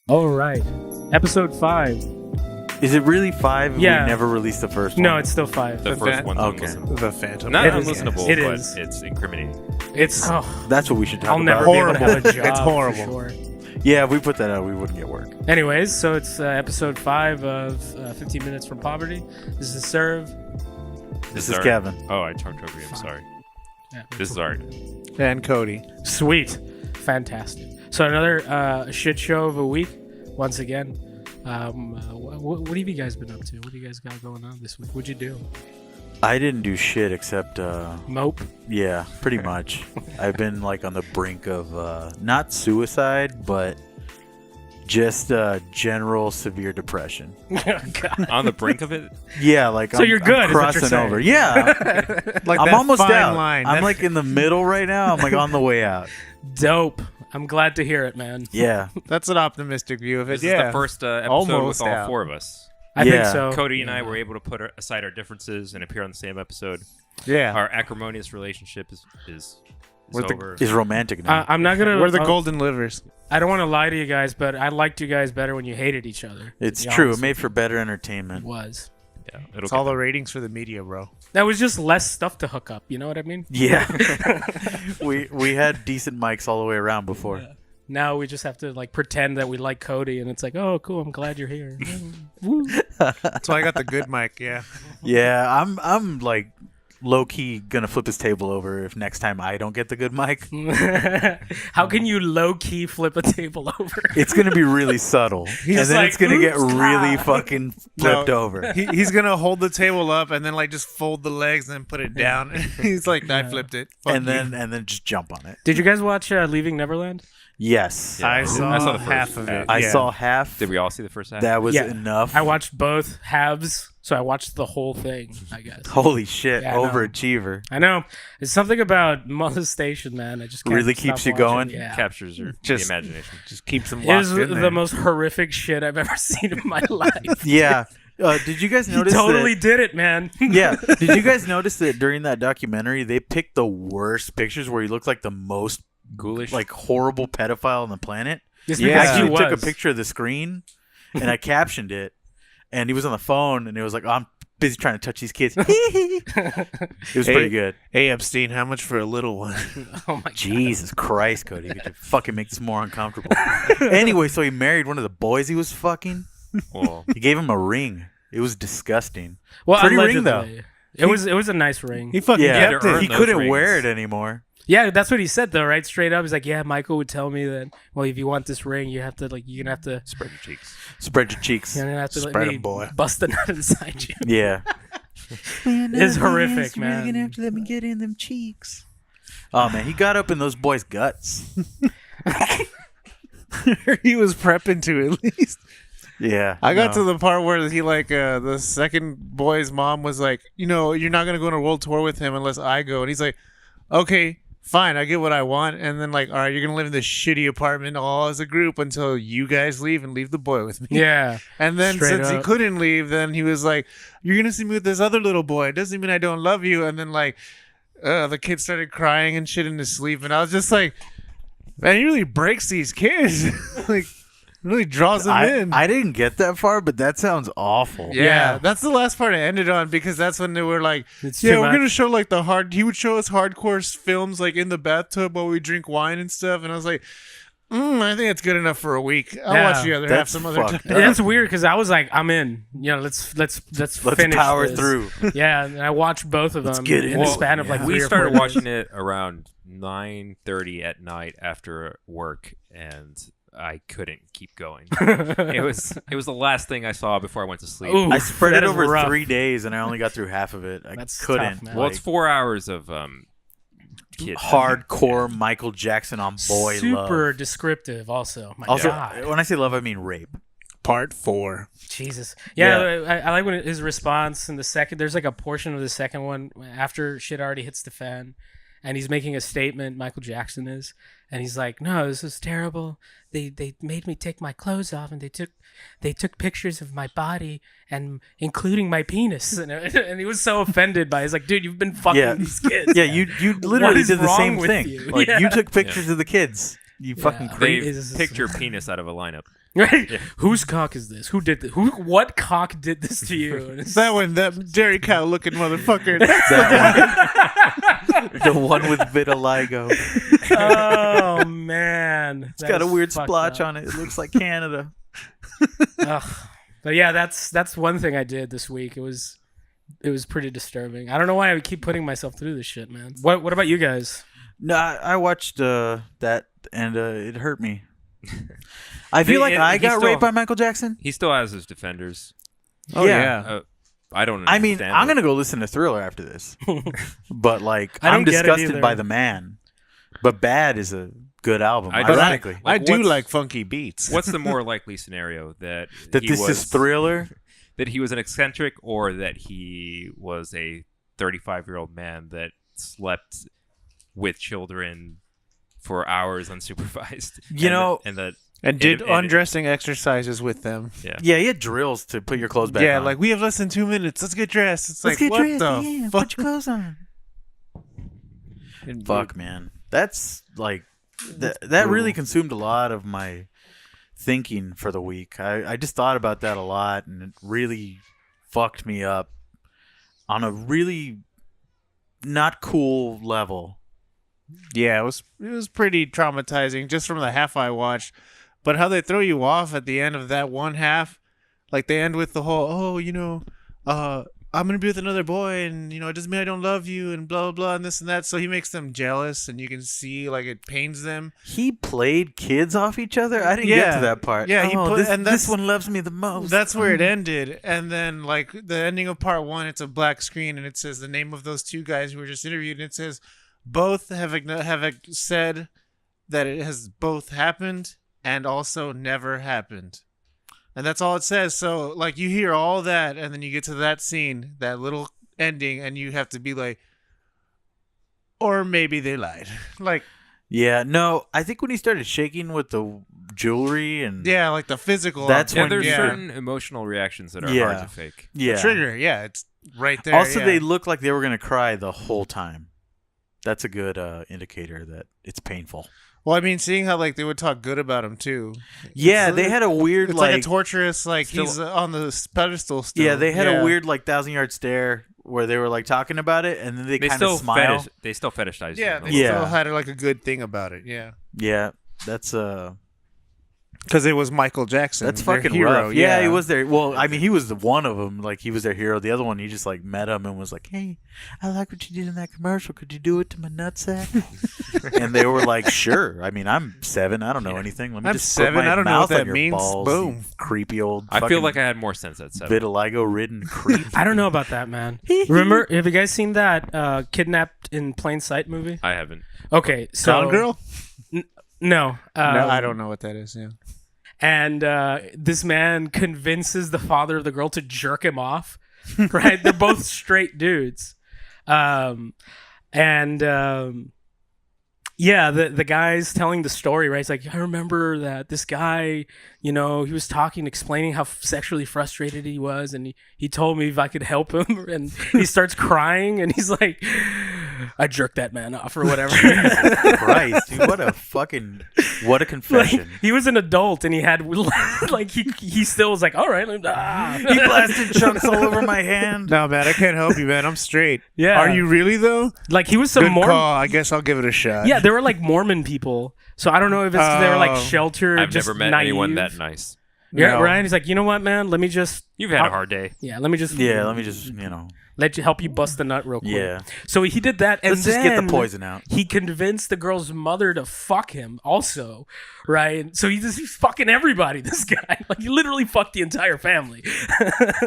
All right. Episode 5. Is it really 5? Yeah. We never released the first one. No, it's still 5. The first one's Okay. unlistenable. The Phantom. Not It is. unlistenable, It but is. it's incriminating. It's That's what we should talk I'll about. never be able to have a job. It's horrible. for sure. Yeah, if we put that out, we wouldn't get work. Anyways, so it's episode 5 of 15 Minutes from Poverty. This is Serve. This is Art. Kevin. Oh, I talked over you. I'm sorry. Yeah. This is Art. And Cody. Sweet. Fantastic. So another shit show of a week, once again. What have you guys been up to? What do you guys got going on this week? What'd you do? I didn't do shit except, Mope? yeah, pretty much. I've been like on the brink of not suicide, but just general severe depression. God. On the brink of it? Yeah, like So you're good, I'm is what you're crossing saying. over. Yeah, Like I'm that almost fine out. line. I'm like in the middle right now. I'm like on the way out. Dope. I'm glad to hear it, man. Yeah, That's an optimistic view of it. This Yeah. is the first episode Almost with all out. 4 of us. I Yeah. think so. Cody and I were able to put aside our differences and appear on the same episode. Yeah. Our acrimonious relationship is We're the- over. is romantic now. I'm not gonna. We're the golden livers. I don't want to lie to you guys, but I liked you guys better when you hated each other. It's to be true. honest It made with for better you. It entertainment. was. Yeah, It's all the ratings for the media, bro. That was just less stuff to hook up. You know what I mean? Yeah, we had decent mics all the way around before. Yeah. Now we just have to like pretend that we like Cody, and it's like, oh, cool. I'm glad you're here. Woo. That's why I got the good mic. Yeah. Yeah, I'm like low key gonna flip his table over if next time I don't get the good mic. How can you low key flip a table over? It's gonna be really subtle, and then like, it's gonna get "Oops, really ah." fucking flipped over. He's gonna hold the table up and then like just fold the legs and then put it down. He's like, I flipped it. Fuck And you. then just jump on it. Did you guys watch Leaving Neverland? Yes, Yeah. I saw the half first of half. it. I Yeah. saw half. Did we all see the first half? That was Yeah. enough. I watched both halves, so I watched the whole thing, I guess. Holy shit, Yeah, I know. overachiever. I know. It's something about molestation, man. I just can't Really stop keeps you watching. going? Yeah. Captures the Just- imagination. Just keeps him It locked is in there. the most horrific shit I've ever seen in my life. Yeah. Did you guys He notice? totally did it, man. Yeah. Did you guys notice that during that documentary they picked the worst pictures where he looked like the most Ghoulish. like horrible pedophile on the planet? Just Yeah. I because he actually took a was. picture of the screen and I captioned it, and he was on the phone and it was like, I'm busy trying to touch these kids. It was pretty good. Hey Epstein, how much for a little one? Oh my god. Jesus Christ, Cody, you could fucking make this more uncomfortable. Anyway, so he married one of the boys he was fucking. Well, He gave him a ring. It was disgusting. Well, Pretty ring, allegedly. It was a nice ring. He fucking Yeah, kept to earn it. he those couldn't rings. wear it anymore. Yeah, that's what he said though, right? Straight up, he's like, "Yeah, Michael would tell me that. Well, if you want this ring, you have to you're gonna have to, spread your cheeks. Spread your cheeks. you're gonna have to Spread let me 'em, boy. bust the nut inside you." Yeah. It's horrific, man. You're gonna have to let me get in them cheeks. Oh man, he got up in those boys' guts. He was prepping to at least. Yeah. I got no. to the part where he the second boy's mom was like, you're not gonna go on a world tour with him unless I go, and he's like, okay, fine, I get what I want, and then like, all right, you're gonna live in this shitty apartment all as a group until you guys leave and leave the boy with me. Yeah, And then Straight since he up. couldn't leave, then he was like, you're gonna see me with this other little boy. It doesn't mean I don't love you. And then like, the kid started crying and shit in his sleep, and I was just like, man, he really breaks these kids. Like, really draws them in. I didn't get that far, but that sounds awful. Yeah, that's the last part I ended on, because that's when they were like, It's yeah, too we're much. gonna show like he would show us hardcore films like in the bathtub while we drink wine and stuff, and I was like, I think it's good enough for a week. I'll Yeah, watch the other half that's some other time. fucked And that's weird because I was like, I'm in. Let's finish power this. through. Yeah, and I watched both of them get in it. the Well, span of like yeah. 3 We or 4 started days. watching it around 9:30 at night after work, and I couldn't keep going. It was the last thing I saw before I went to sleep. Ooh, I spread that it is over rough. 3 days, and I only got through half of it. I That's couldn't. tough, man. Well, it's 4 hours of kids. Hardcore Michael Jackson on boy Super love. descriptive. Also, my Also, God. when I say love, I mean rape. Part 4. Jesus. Yeah, I like when his response in the second. There's like a portion of the second one after shit already hits the fan, and he's making a statement. Michael Jackson is, and he's like, "No, this is terrible. They made me take my clothes off, and they took pictures of my body, and including my penis." And he was so offended by. It. He's like, "Dude, you've been fucking these kids." Yeah, man. you What literally is did the wrong same with thing. you? Like Yeah. you took pictures of the kids. You fucking They creep. picked your penis out of a lineup. Right? Whose cock is this? Who did this? What cock did this to you? And it's- That one, that dairy cow looking motherfucker. The one with vitiligo. oh man, It's got a weird splotch on it. It looks like Canada. But yeah, that's one thing I did this week. It was pretty disturbing. I don't know why I keep putting myself through this shit, man. What about you guys? No, I watched that and it hurt me. I feel like I got raped by Michael Jackson. He still has his defenders. Oh yeah. I don't. I mean, understand I'm it. gonna go listen to Thriller after this. But like, I don't I'm get it disgusted either. by the man. But Bad is a good album. I don't- Ironically, I do what's- like funky beats. What's the more likely scenario that is Thriller. that he was an eccentric, or that he was a 35-year-old man that slept with children for hours unsupervised? And did and- undressing exercises with them. Yeah, he had drills to put your clothes back Yeah, on. like we have less than 2 minutes. Let's get dressed. It's Let's like get what dressed. the Yeah, fuck? put your clothes on. Fuck, man. That's like that really consumed a lot of my thinking for the week. I just thought about that a lot, and it really fucked me up on a really not cool level. Yeah, it was pretty traumatizing just from the half I watched. But how they throw you off at the end of that one half, like they end with the whole, I'm gonna be with another boy, and it doesn't mean I don't love you, and blah blah blah, and this and that. So he makes them jealous, and you can see like it pains them. He played kids off each other. I didn't get to that part. Yeah, this one loves me the most. That's where it ended, and then like the ending of part one, it's a black screen, and it says the name of those two guys who were just interviewed, and it says both have said that it has both happened and also never happened. And that's all it says. So, like, you hear all that, and then you get to that scene, that little ending, and you have to be like, or maybe they lied. Like, yeah, no, I think when he started shaking with the jewelry and yeah, like the physical. That's when- there's yeah. certain emotional reactions that are Yeah. hard to fake. yeah. Trigger. Yeah, it's right there. Also, yeah. they look like they were gonna cry the whole time. That's a good indicator that it's painful. Well, I mean, seeing how like they would talk good about him too. Yeah, they had a weird It's like a torturous, like he's on the pedestal still. Yeah, they had a weird like 1,000-yard stare where they were like talking about it, and then they kind of smile. They still fetishize. Yeah, him. they Yeah. still had like a good thing about it. Yeah, Yeah, that's because it was Michael Jackson. that's their fucking hero. rough. Yeah, he was there. Well, I mean, he was the one of them. Like he was their hero. The other one, he just like met him and was like, "Hey, I like what you did in that commercial. Could you do it to my nutsack?" And they were like, "Sure." I mean, I'm 7. I don't know anything. Let me I'm just 7, Put my I don't know mouth what on that your means. balls, Boom. you creepy old. I feel fucking like I had more sense at 7. vitiligo-ridden creep. I don't know about that, man. Remember? Have you guys seen that Kidnapped in Plain Sight movie? I haven't. Okay, so Gone Girl. no, No, I don't know what that is. Yeah. And this man convinces the father of the girl to jerk him off. Right? They're both straight dudes. Yeah, the guy's telling the story, right? It's like, I remember that this guy, he was talking, explaining how sexually frustrated he was, and he told me if I could help him, and he starts crying, and he's like, I jerked that man off, or whatever. Christ, dude, what a confession. Like, he was an adult, and he had, like, he still was like, all right. He blasted chunks all over my hand. No, man, I can't help you, man. I'm straight. Yeah. Are you really though? Like, he was some Good Mormon. call. I guess I'll give it a shot. Yeah, they were like Mormon people. So I don't know if it's 'cause they were like Oh. sheltered. I've just never met naive. anyone that nice. Yeah, No. Ryan. He's like, you know what, man? Let me just. You've had a hard day. Yeah, let me just. Yeah, let me just, let you help you bust the nut real quick. Yeah. So he did that, and Let's just get then the poison out. He convinced the girl's mother to fuck him, also, right? So he's fucking everybody. This guy, like, he literally fucked the entire family.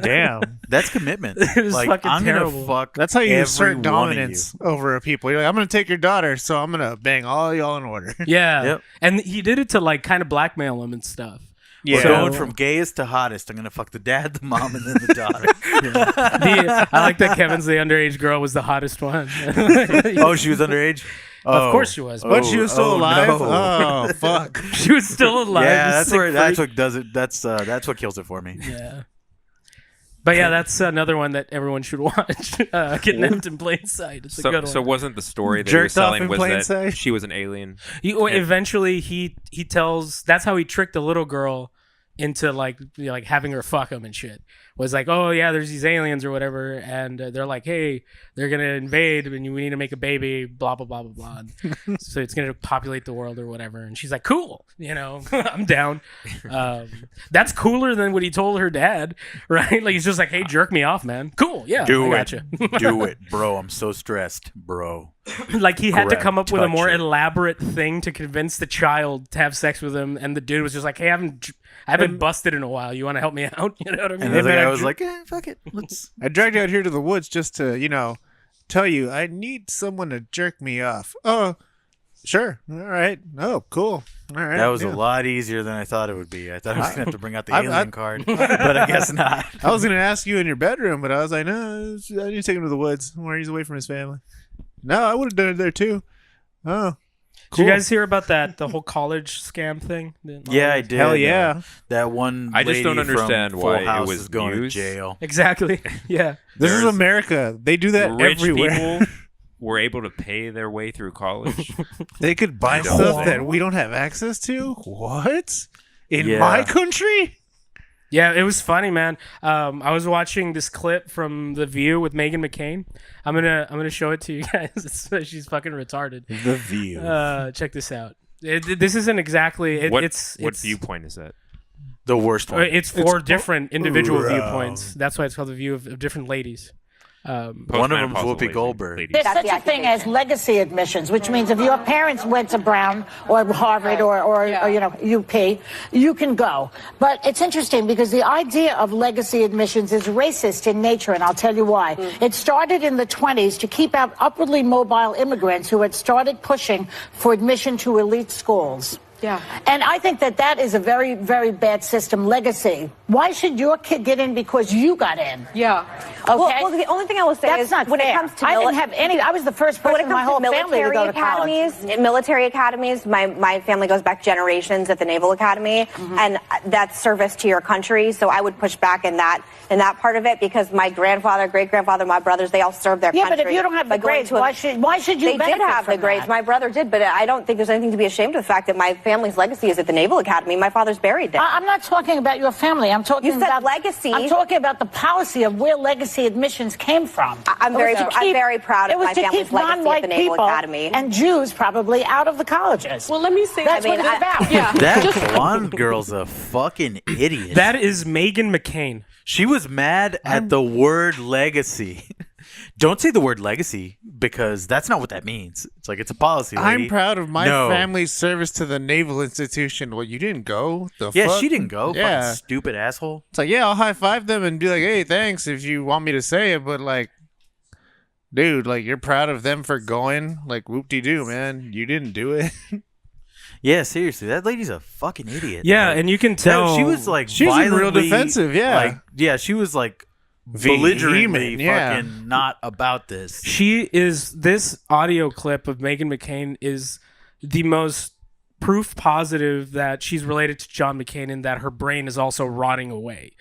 Damn. That's commitment. It was like, fucking I'm terrible. gonna fuck. That's how you every assert one of dominance over people. You're like, I'm gonna take your daughter, so I'm gonna bang all y'all in order. Yeah, Yep. and he did it to like kind of blackmail him and stuff. We're Yeah. going from gayest to hottest. I'm gonna fuck the dad, the mom, and then the daughter. I like that Kevin's the underage girl was the hottest one. Oh, she was underage. Of course she was. But she was still alive. no. Oh fuck. She was still alive. Yeah, you that's sick where that's freak. what does it. That's what kills it for me. Yeah. But yeah, that's another one that everyone should watch. Kidnapped in Plain Sight. It's a good one. So wasn't the story that you were Jerked off selling in was plain that sight? she was an alien? Eventually, he tells that's how he tricked the little girl into like having her fuck him and shit. Was like, oh yeah, there's these aliens or whatever, and they're like, hey, they're gonna invade, and we need to make a baby, blah blah blah blah blah. And so it's gonna populate the world or whatever. And she's like, cool, I'm down. That's cooler than what he told her dad, right? Like he's just like, hey, jerk me off, man. Cool, yeah, Do I it. gotcha. Do it, bro. I'm so stressed, bro. Like he had to come up with a Touch more it. elaborate thing to convince the child to have sex with him, and the dude was just like, "Hey, I haven't busted in a while. You want to help me out?" You know what I mean? And the other man, guy I was dr- like, fuck it. Let's. I dragged you out here to the woods just to, tell you I need someone to jerk me off. Oh, sure. All right. Oh, cool. All right. That was yeah. a lot easier than I thought it would be. I thought I was going to have to bring out the I- alien card, but I guess not. I was going to ask you in your bedroom, but I was like, no, I need to take him to the woods where he's away from his family. No, I would have done it there too. Oh, Did cool. you guys hear about the whole college scam thing? Yeah, I did. Hell yeah. That one I just don't lady understand from why Full it House was is going used. to jail. Exactly. Yeah. This is There's America. They do that Rich everywhere. people were able to pay their way through college. They could buy I don't stuff think. that we don't have access to. What? In Yeah. my country? Yeah, it was funny, man. I was watching this clip from The View with Meghan McCain. I'm gonna show it to you guys. She's fucking retarded. The View. Check this out. This isn't exactly. what it's viewpoint is that? The worst one. It's four different individual Around. viewpoints. That's why it's called The View of different ladies. One of them's Postmenopausal Whoopi lady- Goldberg. ladies. There's such a thing as legacy admissions, which means if your parents went to Brown or Harvard or UP, you can go. But it's interesting because the idea of legacy admissions is racist in nature, and I'll tell you why. It started in the 20s to keep out upwardly mobile immigrants who had started pushing for admission to elite schools. Yeah. And I think that is a very, very bad system, legacy. Why should your kid get in because you got in? Yeah. Okay? Well, the only thing I will say That's is not when fair. it comes to I didn't have any. I was the first when person it in my comes whole to family to go to college. military academies, my family goes back generations at the Naval Academy, and that's service to your country. So I would push back in that part of it because my grandfather, great grandfather, my brothers, they all served their Yeah, country. but if you don't have the by going grades, to a- why should you They benefit did have the from grades. that? My brother did, but I don't think there's anything to be ashamed of the fact that my family's legacy is at the Naval Academy. My father's buried there. I'm not talking about your family. I'm talking You said about legacy. I'm talking about the policy of where legacy admissions came from. I'm It was very- I'm very proud of it was my to family's keep legacy at non-white the Naval people Academy. and Jews probably out of the colleges. Well, let me say. That's I mean, what it's about. Yeah. That blonde girl's a fucking idiot. That is Meghan McCain. She was mad at the word legacy. Don't say the word legacy because that's not what that means. It's like it's a policy. Lady. I'm proud of my No. family's service to the Naval Institution. Well, you didn't go. The Yeah, fuck? she didn't go. Yeah. Fucking stupid asshole. It's like, yeah, I'll high five them and be like, hey, thanks if you want me to say it, but like, dude, like you're proud of them for going. Like, whoop-de-doo, man. You didn't do it. Yeah, seriously, that lady's a fucking idiot. Yeah, Like, and you can tell she was like She's real violently, defensive, yeah. Like, yeah, she was like belligerently Vehement, yeah. fucking not about this. This audio clip of Meghan McCain is the most proof positive that she's related to John McCain in that her brain is also rotting away.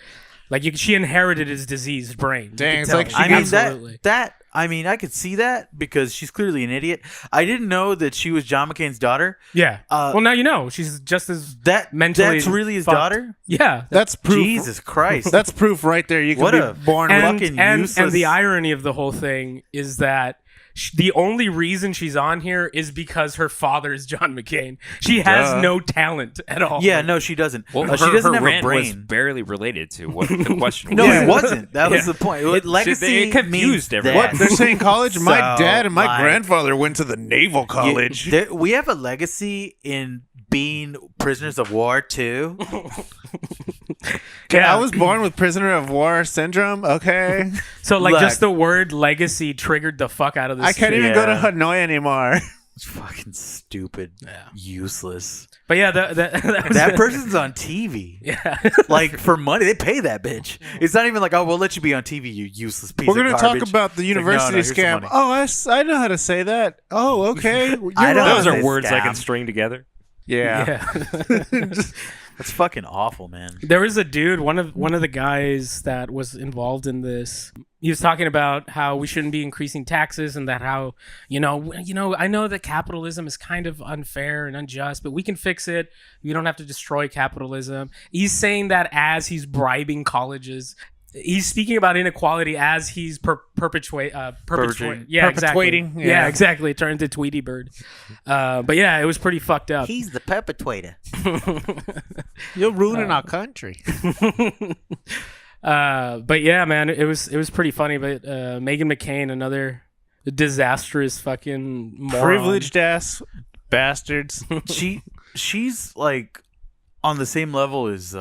Like she inherited his diseased brain. You Dang, can it's tell. like she I mean Absolutely. I could see that because she's clearly an idiot. I didn't know that she was John McCain's daughter. Yeah. Well, now you know she's just as That mentally. that's really his fucked. daughter. Yeah. That's proof. Jesus Christ. That's proof right there. You can What be a born and- with. fucking and useless- the irony of the whole thing is that the only reason she's on here is because her father is John McCain. She has Duh. no talent at all. Yeah, no, she doesn't. Well, she doesn't have a rant was brain. barely related to what the question No, was. it wasn't. That was Yeah. the point. Legacy it confused means everyone. that. What? They're saying college? My So, dad and my like- grandfather went to the Naval College. We have a legacy in being prisoners of war too. Okay, I was born with prisoner of war syndrome. Okay. So like Look. just the word legacy triggered the fuck out of this. I can't shit. even go to Yeah. Hanoi anymore. It's fucking stupid. Useless. But yeah, that That person's on TV. Yeah. Like for money, they pay that bitch. It's not even like, oh, we'll let you be on TV, you useless piece We're of going to garbage. talk about the It's like, no, university no, here's some scam. money. Oh, I know how to say that. Oh, okay. You're I don't right. Those know. are words I Scam. can string together. Yeah. Yeah. That's fucking awful, man. There was a dude, one of the guys that was involved in this. He was talking about how we shouldn't be increasing taxes, and that how I know that capitalism is kind of unfair and unjust, but we can fix it. We don't have to destroy capitalism. He's saying that as he's bribing colleges. He's speaking about inequality as he's perpetuating. Yeah, exactly. Yeah, exactly. Turned to Tweety Bird. But yeah, it was pretty fucked up. He's the perpetuator. You're ruining our country. But yeah, man, it was pretty funny. But Meghan McCain, another disastrous fucking moron. Privileged ass bastards. She's like on the same level as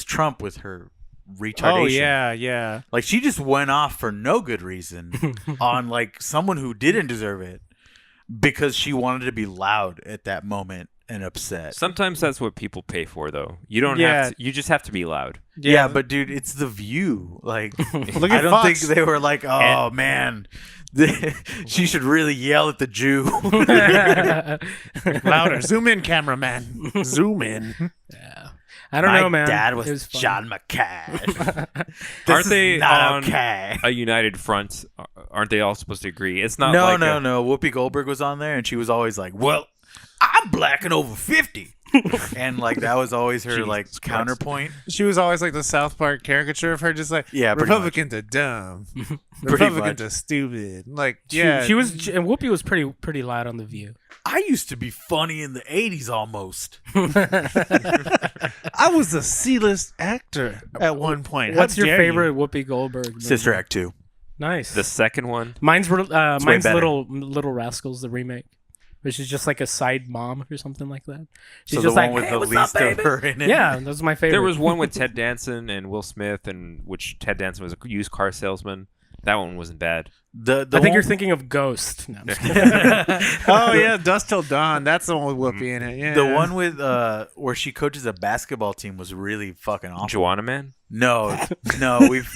Trump with her retardation. Oh yeah. Like she just went off for no good reason on like someone who didn't deserve it because she wanted to be loud at that moment and upset. Sometimes that's what people pay for, though. You don't have to, you just have to be loud. Yeah, but dude, it's The View. Like, Look I at don't Fox. think they were like, oh man, she should really yell at the Jew. Louder. Zoom in, cameraman. Zoom in. Yeah. I don't know, man. My dad It was fun. John McCain. Aren't they on okay? a united front? Aren't they all supposed to agree? It's not No, like no. Whoopi Goldberg was on there, and she was always like, "Well, I'm black and over 50," and like that was always her Jesus like Christ. counterpoint. She was always like the South Park caricature of her, just like, Yeah, pretty Republicans are dumb. Pretty Republicans much. are stupid. Like, She yeah. was, and Whoopi was pretty loud on The View. I used to be funny in the 80s almost. I was a C-list actor at one point. How What's your dare favorite you? Whoopi Goldberg movie? Sister Act 2. Nice. the second one. Mine's way better. Little Rascals, the remake, which is just like a side mom or something like that. She's So just the like, one with hey, the what's least up, of baby? her in it. Yeah, that was my favorite. There was one with Ted Danson and Will Smith, and which Ted Danson was a used car salesman. That one wasn't bad. The I think you're one- thinking of Ghost. No, I'm just kidding. Oh, yeah, Dusk Till Dawn. That's the one with Whoopi in it. Yeah. The one with where she coaches a basketball team was really fucking awful. Joanna Man. No, we've.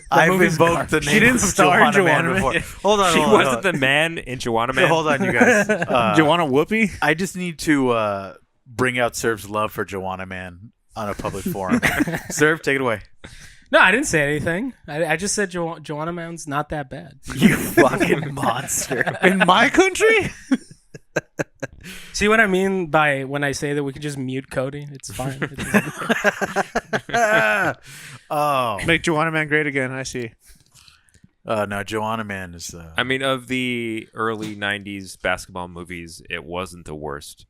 I've movie's invoked the name. She didn't of star in Joanna Man Joanna Man. before. Hold on, She hold on, wasn't the man in Joanna Man. Hold on, you guys. Do you want a Whoopi? I just need to bring out Serv's love for Joanna Man on a public forum. Serv, take it away. No, I didn't say anything. I just said Joanna Man's not that bad. You fucking monster. In my country? See what I mean by when I say that we could just mute Cody? It's fine. Oh. Make Joanna Man great again. I see. No, Joanna Man is. I mean, of the early '90s basketball movies, it wasn't the worst.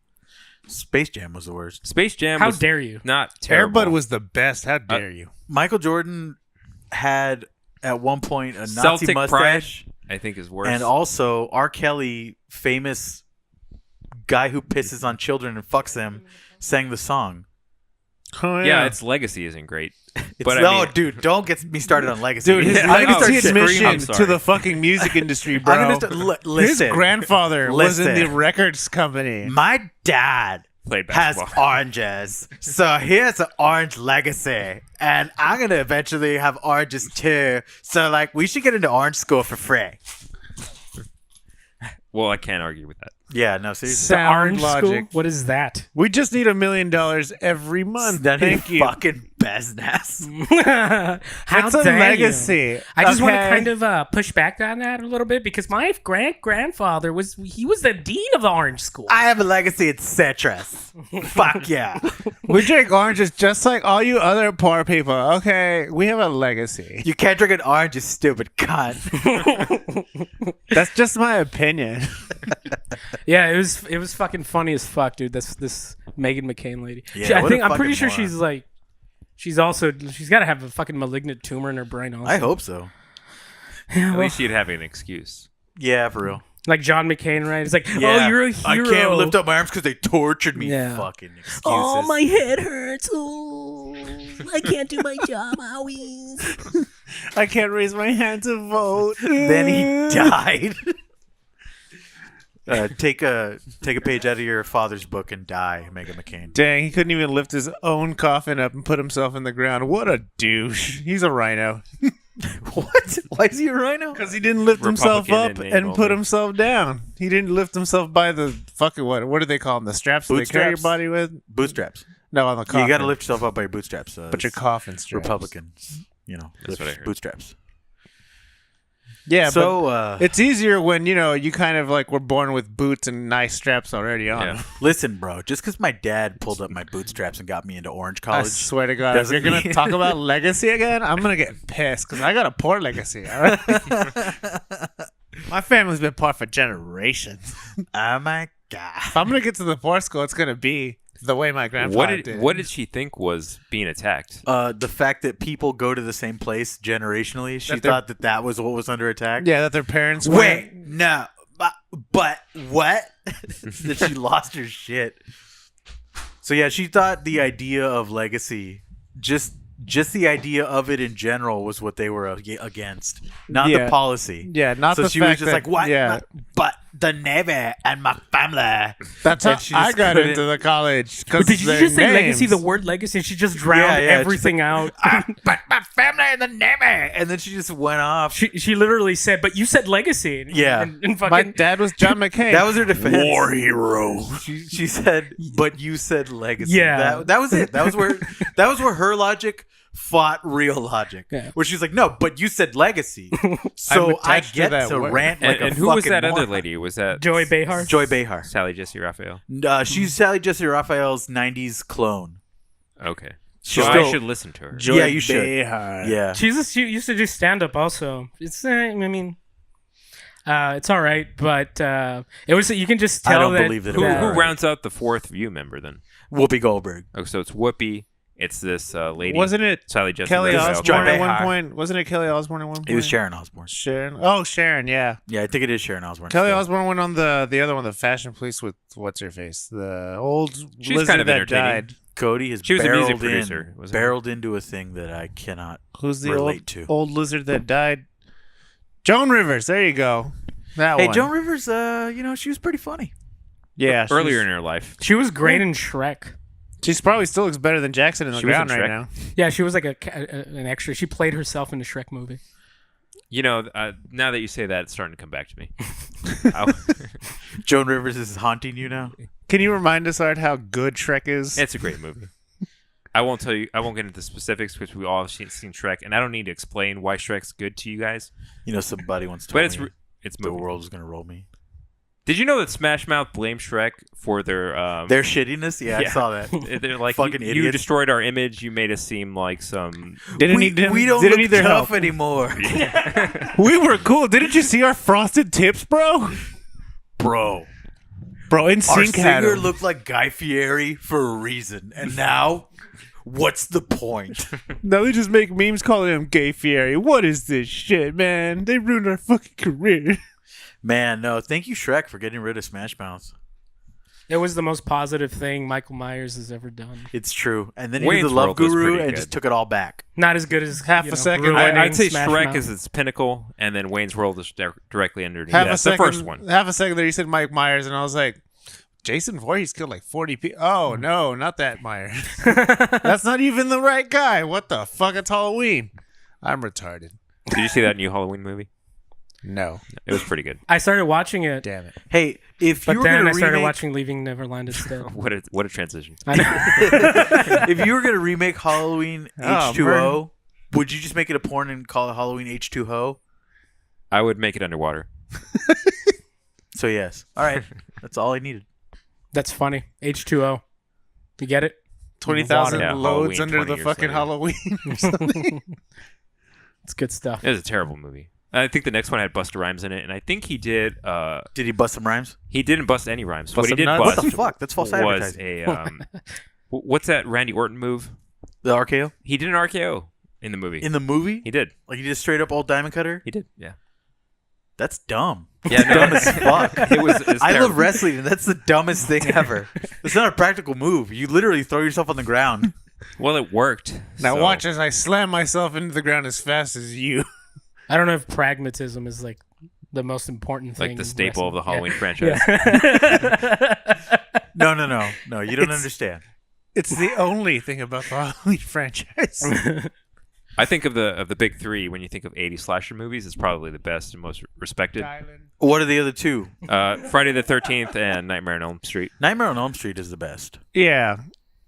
Space Jam was the worst. Space Jam. How was dare you? Not terrible. Airbud was the best. How dare you? Michael Jordan had at one point a Nazi Celtic mustache, Pride, I think, is worse. and also R. Kelly, famous guy who pisses on children and fucks them, sang the song. Oh, yeah, its legacy isn't great. But Dude, don't get me started on legacy. Dude, his Yeah, legacy oh, shit. admission I'm to sorry. the fucking music industry, bro. I'm gonna listen. His grandfather was in the Listen. records company. My dad Played has basketball. oranges, so here's an orange legacy, and I'm gonna eventually have oranges too. So like, we should get into orange school for free. Well, I can't argue with that. Yeah, no, seriously. Sound Orange logic. School? What is that? We just need $1 million every month. None Thank of you. your fucking business. How It's a dare legacy. you. I just want to Okay. kind of push back on that a little bit because my grandfather was the dean of the Orange School. I have a legacy at citrus. Fuck yeah. We drink oranges just like all you other poor people. Okay, we have a legacy. You can't drink an orange, you stupid cunt. That's just my opinion. Yeah, it was fucking funny as fuck, dude. This Meghan McCain lady. Yeah, what a I'm pretty fucking sure moron. she's got to have a fucking malignant tumor in her brain. Also, I hope so. At least you'd have an excuse. Yeah, for real. like John McCain, right? It's like, Yeah. oh, you're a I hero. can't lift up my arms because they tortured me. Yeah. Fucking excuses. Oh, my head hurts. Oh, I can't do my job. Owies. I can't raise my hand to vote. Then he died. Take a page out of your father's book and die, Megan McCain. Dang, he couldn't even lift his own coffin up and put himself in the ground. What a douche. He's a rhino. What? Why is he a rhino? Because he didn't lift himself up Republican in and name put only. himself down. He didn't lift himself by the fucking what do they call them? The straps that they carry your Bootstraps? body with? Bootstraps. No, on the coffin. You got to lift yourself up by your bootstraps. But your coffin straps. Republicans, That's what I lift heard. bootstraps. Yeah, So but it's easier when, you kind of like were born with boots and nice straps already on. Yeah. listen, bro. Just because my dad pulled up my bootstraps and got me into Orange I College, swear to God, if doesn't you're going to mean- talk about legacy again, I'm going to get pissed because I got a poor legacy. All right? My family's been poor for generations. oh my god. If I'm going to get to the poor school, it's going to be the way my grandfather did. What did she think was being attacked? The fact that people go to the same place generationally, she thought that was what was under attack. Yeah, that their parents Wait, no, but what? That she lost her shit. So yeah, she thought the idea of legacy, just the idea of it in general, was what they were against, not the policy. Yeah, not so the she fact was just that, like, what? Yeah, But the Navy and my family. that's And how she I just got couldn't- into the college. But did you just say legacy, the word legacy? She just drowned Yeah, everything out. But my family and the Navy. And then she just went off. She literally said, but you said legacy. Yeah. And My fucking, dad was John McCain. That was her defense. War hero. She said, but you said legacy. Yeah. That was it. That was where her logic fought real logic. Yeah. Where she's like, no, but you said legacy. So I attached to get that to word. rant like And a who was fucking that other moron. lady? Was that Joey Behar. Joy Behar. Sally Jesse Raphael? She's Sally Jesse Raphael's 90s clone. Okay. She's So still- I should listen to her. Yeah, you should. Yeah. She used to do stand up also. It's it's all right, but it was you can just I tell don't that believe that it Who, was that- who all right. rounds out the fourth View member then? Whoopi Goldberg. Oh, so it's Whoopi. It's this lady. Wasn't it Sally Jesse Kelly Raphael? Osbourne at Behar. one point? Wasn't it Kelly Osbourne at one point? It was Sharon Osbourne. Sharon. Oh, Sharon. Yeah. Yeah, I think it is Sharon Osbourne. Kelly still. Osbourne went on the other one, the Fashion Police with what's her face, the old She's lizard kind of that entertaining. died. Cody has She was a music barreled producer, wasn't barreled into a thing that I cannot Who's the relate to. old lizard that died? Joan Rivers. There you go. That Hey, one. Joan Rivers, she was pretty funny. Yeah. Earlier she's- in her life. she was great in Shrek. She's probably still looks better than Jackson in the She was in ground right Shrek. now. Yeah, she was like an extra. She played herself in the Shrek movie. Now that you say that, it's starting to come back to me. Joan Rivers is haunting you now. Can you remind us, Art, how good Shrek is? It's a great movie. I won't tell you. I won't get into specifics because we all have seen Shrek, and I don't need to explain why Shrek's good to you guys. Somebody once told But it's me it's the movie. world is going to roll me. Did you know that Smash Mouth blamed Shrek for their Their shittiness? Yeah, I yeah. saw that. They're like, Fucking you idiots. destroyed our image. You made us seem like some. Didn't we, need them, we don't didn't look need their tough help. anymore. We were cool. Didn't you see our frosted tips, bro? Bro. Bro, in Our sync had singer 'em. looked like Guy Fieri for a reason. And now, what's the point? Now they just make memes calling him Gay Fieri. What is this shit, man? They ruined our fucking career. Man, no. Thank you, Shrek, for getting rid of Smash Mouth. It was the most positive thing Michael Myers has ever done. It's true. And then he Wayne's did the Love World was Guru pretty and good. just took it all back. Not as good as Half a second. ruining I'd say Smash Shrek Mouth. is its pinnacle, and then Wayne's World is directly underneath. Half that. a second. The first one. Half a second there, you said Mike Myers, and I was like, Jason Voorhees killed like 40 people. Oh no, not that Myers. That's not even the right guy. What the fuck? It's Halloween. I'm retarded. Did you see that new Halloween movie? No, It was pretty good. I started watching it, damn it. Hey, if but you were then going I to started remake, watching Leaving Neverland instead. What a transition. I know. if you were going to remake Halloween Oh, H2O, would you just make it a porn and call it Halloween H2O? I would make it underwater. So yes. All right. That's all I needed. That's funny. H2O. You get it? 20,000 Yeah, loads Halloween under 20 the years fucking later. Halloween or something. It's good stuff. It was a terrible movie. I think the next one had Busta Rhymes in it, and I think he did. Did he bust some rhymes? He didn't bust any rhymes. Bust What he some did nuts? bust What the fuck? That's false was advertising. a what's that Randy Orton move? The RKO? He did an RKO in the movie. In the movie? He did. Like, he just straight up old diamond cutter? He did. Yeah. That's dumb. Yeah. No, Dumb as fuck. It was I terrible. love wrestling, and that's the dumbest thing ever. It's not a practical move. You literally throw yourself on the ground. Well, it worked. Now so- watch as I slam myself into the ground as fast as you. I don't know if pragmatism is like the most important thing. like the in staple of the wrestling. Halloween franchise. Yeah. No. You don't understand. It's the only thing about the Halloween franchise. I think of the big three when you think of 80 slasher movies. It's probably the best and most respected. What are the other two? Friday the 13th and Nightmare on Elm Street. Nightmare on Elm Street is the best. Yeah.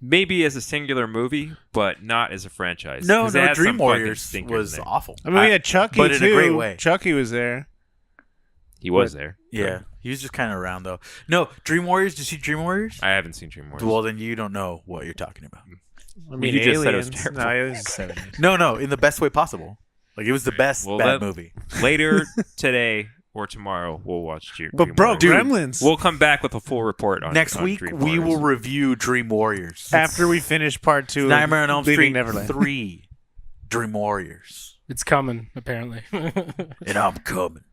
maybe as a singular movie, but not as a franchise. No, 'Cause it no, has Dream some fucking Warriors stinkers was in there. awful. I mean, we had Chucky but in too. a great way. Chucky was there. He was there. Yeah, he was just kind of around though. No, Dream Warriors. Did you see Dream Warriors? I haven't seen Dream Warriors. Well, then you don't know what you're talking about. I mean, you just said it was Aliens. terrible. No, it was 70s. No, in the best way possible. Like it was the best Well, bad that- movie. Later today or tomorrow, we'll watch Dream But bro, Warriors. Gremlins. We'll come back with a full report on Next on week Dream we Warriors. will review Dream Warriors. After we finish part 2 Nightmare on of Elm Leaving Street Neverland. 3. Dream Warriors. It's coming, apparently. And I'm coming.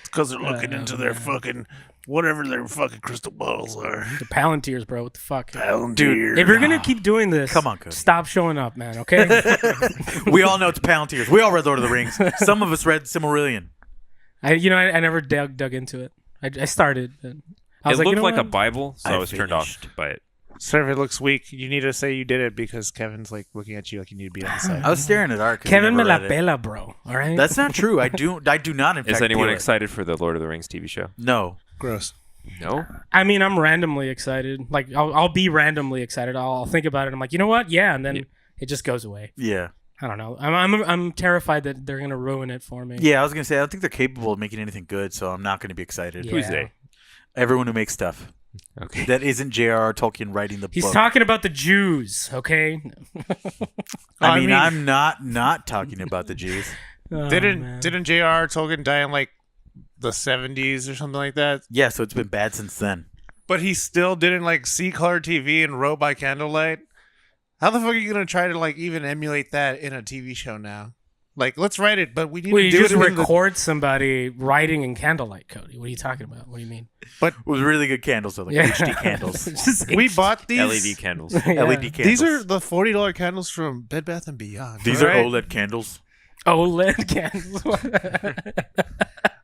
Because they're looking into their fucking whatever their fucking crystal balls are. The Palantirs, bro. What the fuck? Dude, If you're gonna keep doing this, Come on, Cody. stop showing up, man. Okay? we all know it's Palantirs. We all read Lord of the Rings. Some of us read Silmarillion. I never dug into it. I started. But I It was like, looked you know like a what? Bible, so I was turned off finished. by it. Sir, if it looks weak, you need to say you did it because Kevin's like looking at you like you need to be on the side. I was staring at Art. 'cause he Kevin me never la read it. pela, bro. All right. That's not true. I do not. In fact, Is anyone feel it. excited for the Lord of the Rings TV show? No. Gross. No. I mean, I'm randomly excited. Like, I'll be randomly excited. I'll think about it. I'm like, you know what? Yeah, and then it just goes away. Yeah. I don't know. I'm terrified that they're gonna ruin it for me. Yeah, I was gonna say I don't think they're capable of making anything good, so I'm not gonna be excited. Yeah. Who's they? Everyone who makes stuff Okay. that isn't J.R.R. Tolkien writing the He's book. talking about the Jews, okay? I mean, I'm not talking about the Jews. Oh, Didn't man. J.R.R. Tolkien die in like the 70s or something like that? Yeah, so it's been bad since then. But he still didn't like see color TV and wrote by candlelight. How the fuck are you gonna try to like even emulate that in a TV show now? Like, let's write it, but we need Well, to you do just it in the... record somebody writing in candlelight, Cody. What are you talking about? What do you mean? It was really good candles, though, like Yeah. HD candles, Just We bought these. LED candles. Yeah. LED candles. These are the $40 candles from Bed Bath and Beyond. These are alright? OLED candles. OLED candles.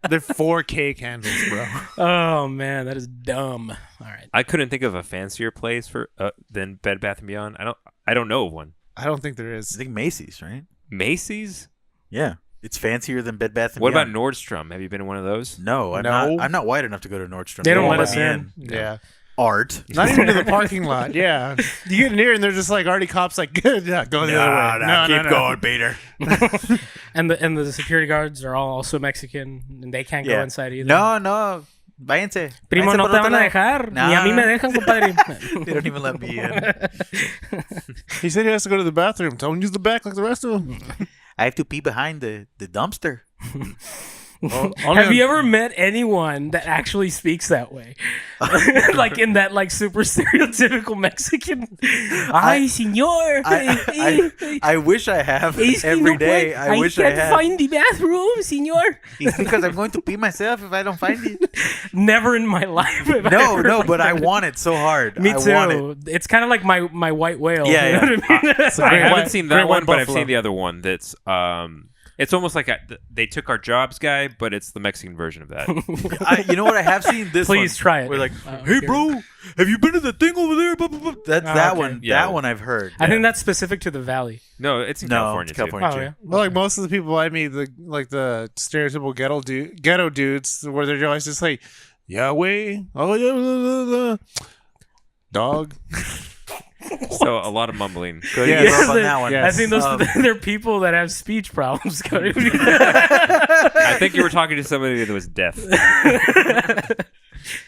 They're 4K candles, bro. Oh man, that is dumb. All right. I couldn't think of a fancier place for than Bed Bath and Beyond. I don't know of one. I don't think there I is. think Macy's, right? Macy's. Yeah, it's fancier than Bed Bath and What about Beyond. Nordstrom? Have you been in one of those? No, I'm No. not. I'm not white enough to go to Nordstrom. They don't won't let us in. Yeah. Art. Not even to the parking lot. Yeah. You get in here and they're just like already cops like, good, yeah, go the other way. keep going, Peter. And the security guards are all also Mexican, and they can't go Yeah. inside either. No, váyanse. Primo, Váyanse no por te otro van a lado. dejar. Ni Nah. a mí me dejan, compadre. They don't even let me in. He said he has to go to the bathroom. Don't use the back like the rest of them. I have to pee behind the dumpster. Have you ever met anyone that actually speaks that way? Like in that like super stereotypical Mexican. Ay, señor. I wish I have Es que every no day. puedo- I wish I can't had. find the bathroom, señor. It's because I'm going to pee myself if I don't find it. Never in my life. have I No, ever no, like but I that. want it so hard. Me I want it. too. It's kind of like my white whale. Yeah, you know what I mean? I haven't seen that great one, white but I've buffalo. seen the other one. That's it's almost like they took our jobs guy, but it's the Mexican version of that. You know what? I have seen this. Please one. try it. We're like, I'm hey, curious. bro, have you been to the thing over there? Blah, blah, blah. That's that okay. one. Yeah. That one I've heard. I think that's specific to the valley. No, it's in No, California, it's California. Oh too. yeah. Well, like most of the people I meet, the stereotypical ghetto dudes, where they're always just like, Yahweh, oh yeah, blah, blah, blah. Dog. too. So a lot of mumbling. Go Yeah, yeah, on the- that one. yeah. I think those Um, they're people that have speech problems. Cody. I think you were talking to somebody that was deaf.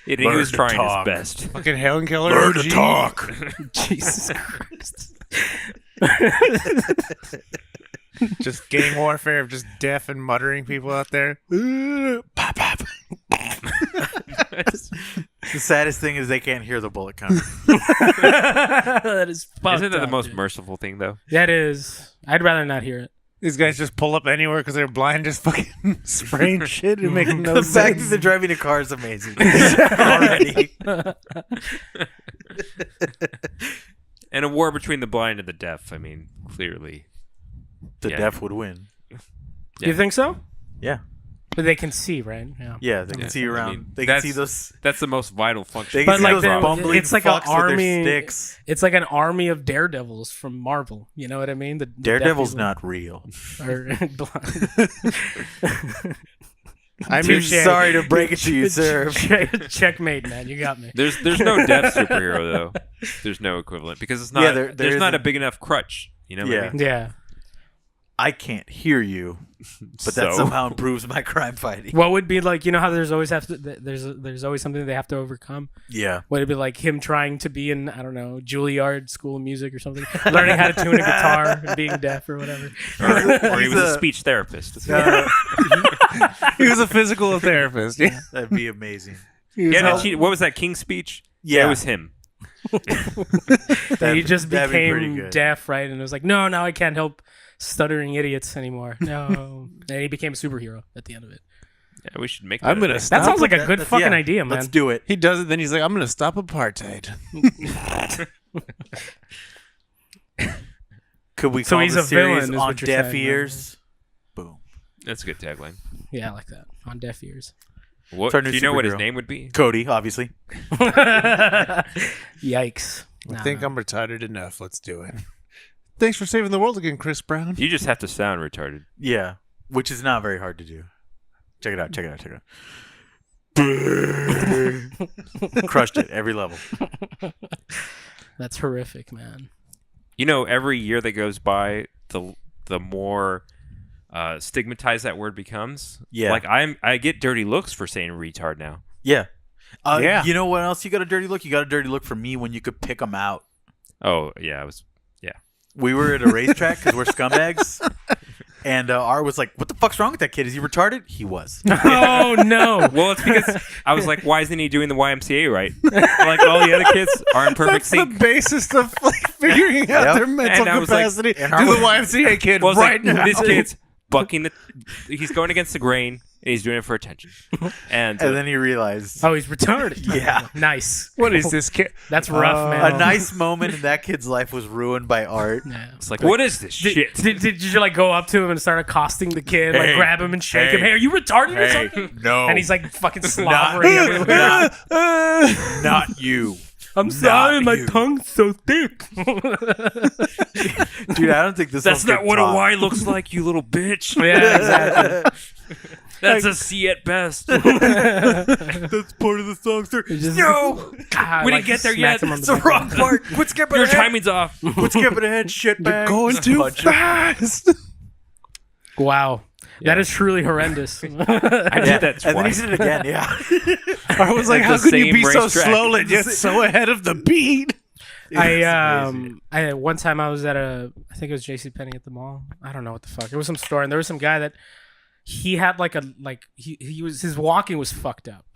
He Learn was to trying talk. his best. Fucking Helen Keller. Learn OG. to talk. Jesus Christ. Just gang warfare of just deaf and muttering people out there. Pop, pop. The saddest thing is they can't hear the bullet coming. That is fucked Isn't that the up, most dude. merciful thing, though? That is. I'd rather not hear it. These guys just pull up anywhere because they're blind, just fucking spraying shit and making no The fact that sense. they're driving a car is amazing. Already. And a war between the blind and the deaf. I mean, clearly. The Yeah. deaf would win. Yeah. You think so? Yeah. But they can see, right? Yeah. Yeah, they can Yeah. see around. I mean, they can that's- see those. That's the most vital function. They But can see like those the- bumbling it's like an fucks with their army- sticks. It's like an army of daredevils from Marvel. You know what I mean? The deaf Daredevil's people not real. are blind. I mean, Touche. Sorry to break it to you, sir. Checkmate, man. You got me. There's no deaf superhero though. There's no equivalent because it's not. Yeah, there there's not a isn't. big enough crutch. You know. What I Yeah. mean? Yeah. I can't hear you, but that So? somehow improves my crime fighting. What would be like? You know how there's always there's always something they have to overcome. Yeah. Would it be like him trying to be in, I don't know, Juilliard School of Music or something, learning how to tune a guitar, and being deaf or whatever? Or he He's was a a- speech therapist. he was a physical therapist. Yeah. That'd be amazing. What was that King speech? Yeah. It was him. He just that'd be pretty became good. deaf, right? And it was like, no, now I can't help stuttering idiots anymore. No. And he became a superhero at the end of it. Yeah, we should make. That I'm a gonna thing. stop. That sounds like a That- good that- fucking yeah, idea, man. Let's do it. He does it, then he's like, I'm gonna stop apartheid. Could we So call he's the a series villain, is On what you're Deaf saying, Ears? Boom. That's a good tagline. Yeah, I like that. On deaf ears. What, It's our do new you know what his superhero. name would be? Cody, obviously. Yikes. I think I'm retarded enough. Let's do it. Thanks for saving the world again, Chris Brown. You just have to sound retarded. Yeah, which is not very hard to do. Check it out. Check it out. Check it out. Crushed it every level. That's horrific, man. You know, every year that goes by, the more stigmatized that word becomes. Yeah. Like I get dirty looks for saying retard now. Yeah. Yeah. You know what else you got a dirty look? You got a dirty look for me when you could pick them out. Oh yeah, We were at a racetrack because we're scumbags. And Art was like, what the fuck's wrong with that kid? Is he retarded? He was. Oh, no. Well, it's because I was like, why isn't he doing the YMCA right? Like all the other kids are in perfect That's sync. the basis of like, figuring out Yep. their mental And I was like- capacity. and Do the YMCA kid Well, it's right like, now. this kid's bucking he's going against the grain and he's doing it for attention. And, And then he realized Oh, he's retarded. Yeah. Nice. What is this kid? That's rough, man. a nice moment in that kid's life was ruined by Art. Yeah. it's like, what is this Did, shit? did you like go up to him and start accosting the kid, like Hey, grab him and shake him? hey, Hey, are you retarded or something? no. And he's like fucking slobbering everywhere. Not you. I'm sorry, my you. tongue's so thick. Dude, I don't think this That's one not could what a top. Y looks like, you little bitch. Yeah, exactly. That's a C at best. That's part of the song, sir. just- No! God, We like, didn't get there smacked yet. him on It's the the back. wrong part. Quit skipping Your ahead. timing's off. Quit skipping ahead, shitbag. Going too fast. Wow. That is truly horrendous. I did that twice. And then he did it again, yeah. I was like, Like how the could you same be so racetrack. slow and yet so ahead of the beat? I one time I was at I think it was JCPenney at the mall. I don't know what the fuck. It was some store and there was some guy that he had he was his walking was fucked up.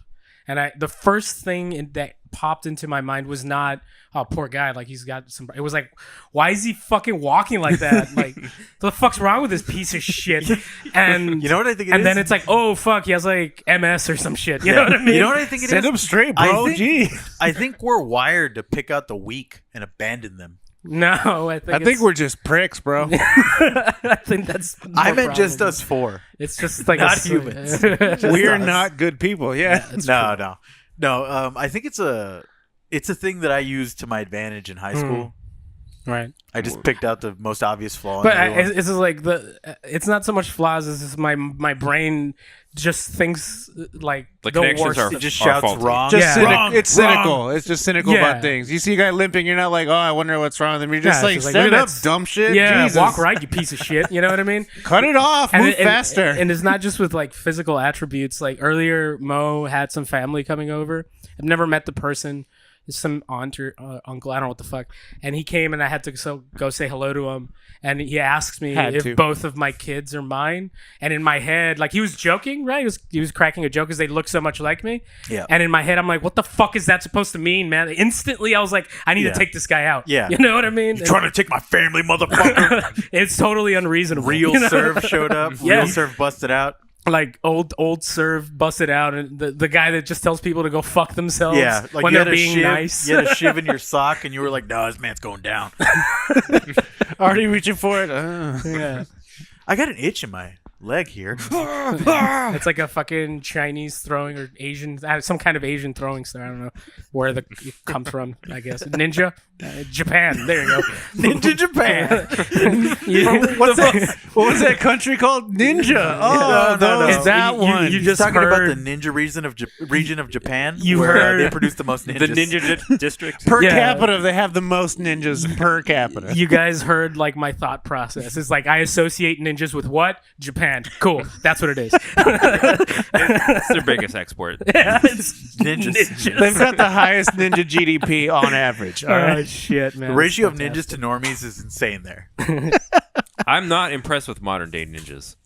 And the first thing that popped into my mind was not, oh, poor guy, like he's got some. It was like, why is he fucking walking like that? Like, what the fuck's wrong with this piece of shit? And You know what I think it and is? then it's like, oh fuck, he has like MS or some shit. You know what I mean? You know what I think it Send is? him straight, I bro. think- Gee. I think we're wired to pick out the weak and abandon them. No, I think we're just pricks, bro. I think that's. I more meant just problem. us four. It's just like Not a, humans. We're us. not good people. Yeah. No. I think it's a thing that I used to my advantage in high school. right. I just picked out the most obvious flaw. But in everyone. it's just like it's not so much flaws. It's just my brain just thinks like The the connections worst. are- it just are shouts faulty. wrong. Just Yeah. cynic- Wrong, it's wrong. cynical. It's just cynical Yeah. about things. You see a guy limping, you're not like, oh, I wonder what's wrong with him. You're just Yeah, like, it's just stand look at up, that. dumb shit. Yeah, Jesus. walk right, you piece of shit. You know what I mean? Cut it off. Move faster. And it's not just with like physical attributes. Like earlier, Mo had some family coming over. I've never met the person. It's some aunt or uncle. I don't know what the fuck. And he came, and I had to go say hello to him. And he asks me Had if to. both of my kids are mine. And in my head, like he was joking, right? He was cracking a joke because they look so much like me. Yeah. And in my head, I'm like, what the fuck is that supposed to mean, man? Instantly, I was like, I need Yeah. to take this guy out. Yeah. You know what I mean? Trying to take my family, motherfucker. It's totally unreasonable. Real you know? Serve showed up. Yeah. Real Serve busted out. Like old serve busted out, and the guy that just tells people to go fuck themselves Yeah, like when you they're had a being shiv, nice. You had a shiv in your sock, and you were like, "No, this man's going down." Already reaching for it. Yeah. I got an itch in my leg here. It's like a fucking Chinese throwing or Asian, some kind of Asian throwing star. I don't know where it comes from. I guess ninja, Japan. There you go. Ninja Japan. What was that country called? Ninja. Oh, no. Is that one? You just talking heard about the ninja region of Japan. You where, heard- they produce the most ninjas. The Ninja District. per Yeah. capita, they have the most ninjas per capita. You guys heard like my thought process. It's like I associate ninjas with what? Japan. Cool. That's what it is. It's their biggest export. Yeah, it's Ninjas. They've got the highest ninja GDP on average. All Oh right. shit, man. The ratio of Fantastic. ninjas to normies is insane there. I'm not impressed with modern day ninjas.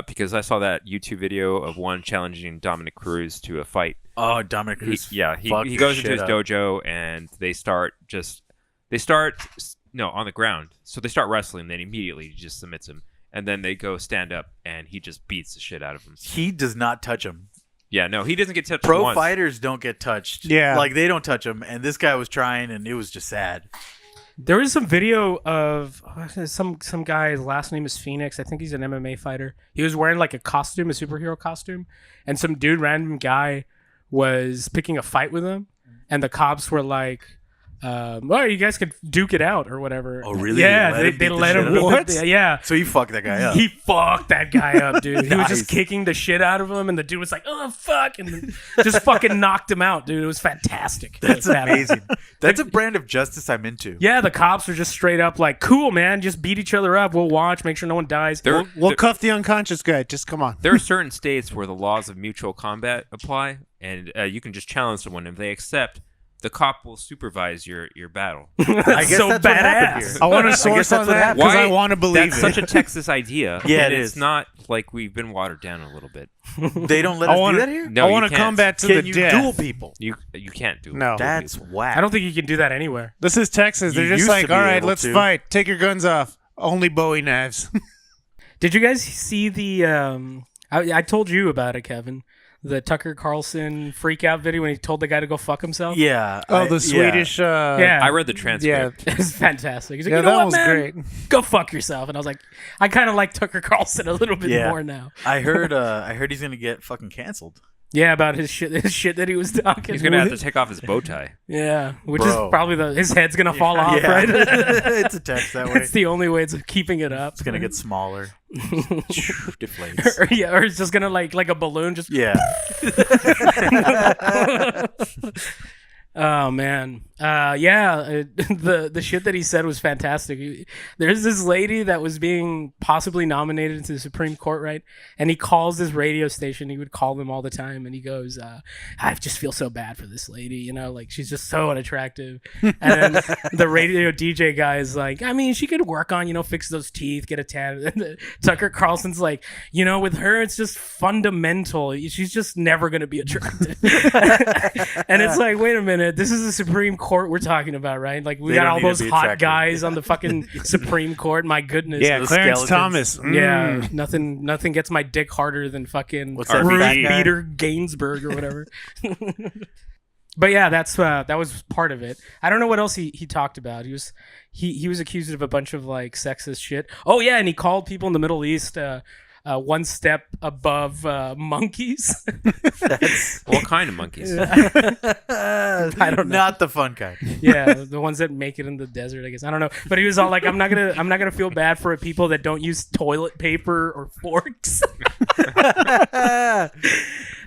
Because I saw that YouTube video of one challenging Dominic Cruz to a fight. Oh, Dominic Cruz. He fucked goes shit into his up. dojo and they start on the ground. So they start wrestling, then immediately he just submits him. And then they go stand up and he just beats the shit out of him. He does not touch him. Yeah, no, he doesn't get touched Pro once. fighters don't get touched. Yeah. Like, they don't touch him. And this guy was trying, and it was just sad. There was some video of some guy. His last name is Phoenix. I think he's an MMA fighter. He was wearing like a costume, a superhero costume, and some random guy was picking a fight with him, and the cops were like, "Well, you guys could duke it out or whatever." Oh, really? Yeah, They let him they beat the let shit him. out of him? Yeah. So he fucked that guy up. He fucked that guy up, dude. He was just Nice. kicking the shit out of him, and the dude was like, "Oh fuck!" and then just fucking knocked him out, dude. It was fantastic. That's It was badass. amazing. That's a brand of justice I'm into. Yeah, the cops were just straight up like, "Cool, man. Just beat each other up. We'll watch. Make sure no one dies." We'll cuff the unconscious guy. Just come on. There are certain states where the laws of mutual combat apply, and you can just challenge someone. If they accept, the cop will supervise your battle. I guess so that's what happened badass. here. I want to guess source that's on what that happened. because I want to believe That's it. such a Texas idea. Yeah, and it it's is. not like we've been watered down a little bit. They don't let I us wanna- do that here? No, I want you to can't. combat to Can the you death. duel people? You can't do it. No. That's whack. I don't think you can do that anywhere. This is Texas. They're You just used like, to be all right, able let's to." fight. Take your guns off. Only Bowie knives. Did you guys see the? I told you about it, Kevin. The Tucker Carlson freak out video when he told the guy to go fuck himself. Yeah. Oh, the Swedish. Yeah. I read the transcript. It was fantastic. He's like, Yeah, you know that what, was man? great. Go fuck yourself. And I was like, I kind of like Tucker Carlson a little bit Yeah. more now. I heard he's gonna get fucking canceled. Yeah, about his shit that he was talking. He's gonna have to take off his bow tie. Yeah, which Bro. is probably his head's gonna fall off, Yeah. right? It's a text that way. That's the only way it's keeping it up. It's gonna get smaller. Deflates. or it's just gonna like a balloon just. Yeah. Oh man, the shit that he said was fantastic. There's this lady that was being possibly nominated into the Supreme Court, right? And he calls this radio station. He would call them all the time, and he goes, "I just feel so bad for this lady, you know, like she's just so unattractive." And then the radio DJ guy is like, "I mean, she could work on, fix those teeth, get a tan." And Tucker Carlson's like, "With her, it's just fundamental. She's just never gonna be attractive." And it's like, wait a minute. This is the Supreme Court we're talking about, right? Like we They got don't all need to those be hot attractive. guys on the fucking Supreme Court. My goodness. Yeah, The Clarence skeletons. Thomas. Yeah, nothing gets my dick harder than fucking What's that Ruth fat guy? Bader Gainsbourg or whatever. But yeah, that was part of it. I don't know what else he talked about. He was accused of a bunch of like sexist shit. Oh yeah, and he called people in the Middle East one step above monkeys. What kind of monkeys? I don't know. Not the fun kind. Yeah, the ones that make it in the desert, I guess. I don't know. But he was all like, I'm not gonna feel bad for people that don't use toilet paper or forks.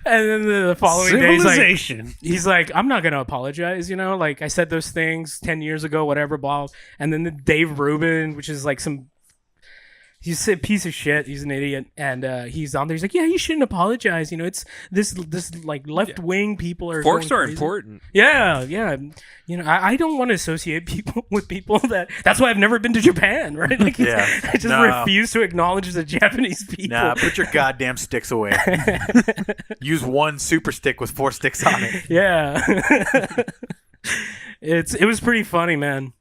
And then the following day, Civilization. he's like, I'm not gonna apologize, like I said those things 10 years ago, whatever, blah. And then the Dave Rubin, which is like he's a piece of shit. He's an idiot, and he's on there. He's like, "Yeah, you shouldn't apologize. It's this like left wing people are Forks going are crazy." important. Yeah. I don't want to associate people with people that's why I've never been to Japan, right? Like, Yeah. I just refuse to acknowledge the Japanese people. Nah, put your goddamn sticks away. Use one super stick with 4 sticks on it. Yeah. It was pretty funny, man.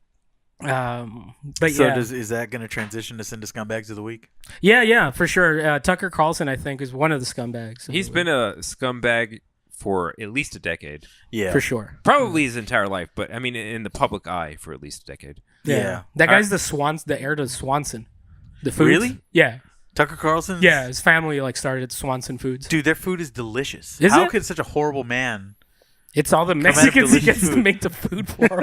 But So yeah. is that going to transition us into scumbags of the week? Yeah, for sure. Tucker Carlson, I think, is one of the scumbags. He's been a scumbag for at least a decade. Yeah. for sure. Probably his entire life, but I mean in the public eye for at least a decade. Yeah. Yeah. That guy's the heir to Swanson. The food. Really? Yeah. Tucker Carlson? Yeah, his family like started Swanson Foods. Dude, their food is delicious. Is How it? could such a horrible man... It's all the out of Mexicans he delicious gets to food. make the food for.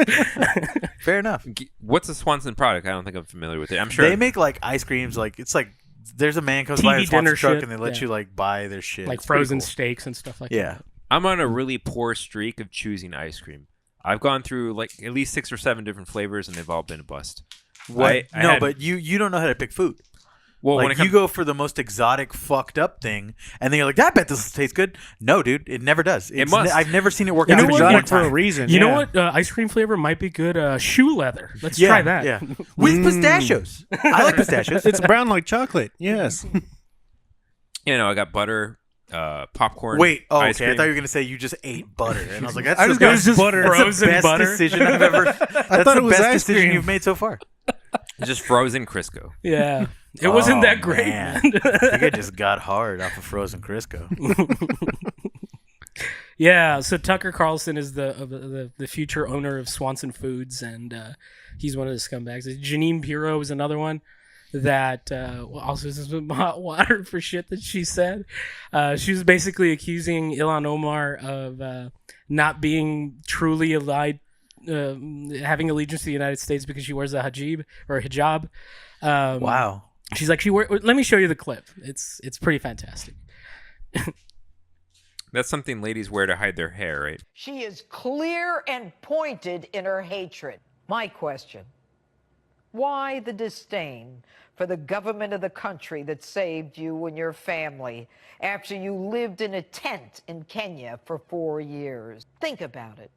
Fair enough. What's a Swanson product? I don't think I'm familiar with it. I'm sure They make like ice creams. Like it's like there's a man comes by in a TV Swanson dinner truck shit, and they let yeah. you like buy their shit. Like It's pretty frozen cool. steaks and stuff like Yeah. that. I'm on a really poor streak of choosing ice cream. I've gone through like at least 6 or 7 different flavors, and they've all been a bust. What? I No, had- but you don't know how to pick food. well, when Like it comes, you go for the most exotic, fucked up thing, and then you're like, "I bet this tastes good." No, dude, it never does. It's must. I've never seen it work It's out. what? one exotic for a time. reason. You know yeah. what ice cream flavor might be good? Shoe leather. Let's Yeah, try that. Yeah, with pistachios. I like pistachios. It's brown like chocolate. Yes. I got butter, popcorn. Wait, oh, ice okay. I cream. thought you were gonna say you just ate butter, and I was like, "That's I the just got best, just butter. that's Frozen the best butter. decision I've ever. That's thought the it was best ice decision cream. you've made so far. just frozen Crisco. Yeah. It wasn't that great. Man. Man. I think I just got hard off of frozen Crisco. Yeah, so Tucker Carlson is the future owner of Swanson Foods, and he's one of the scumbags. Janine Pirro is another one that also has some hot water for shit that she said. She was basically accusing Ilhan Omar of not being truly allied, having allegiance to the United States because she wears a hijab. Wow. She's like, let me show you the clip. It's pretty fantastic. That's something ladies wear to hide their hair, right? She is clear and pointed in her hatred. My question, why the disdain for the government of the country that saved you and your family after you lived in a tent in Kenya for 4 years? Think about it.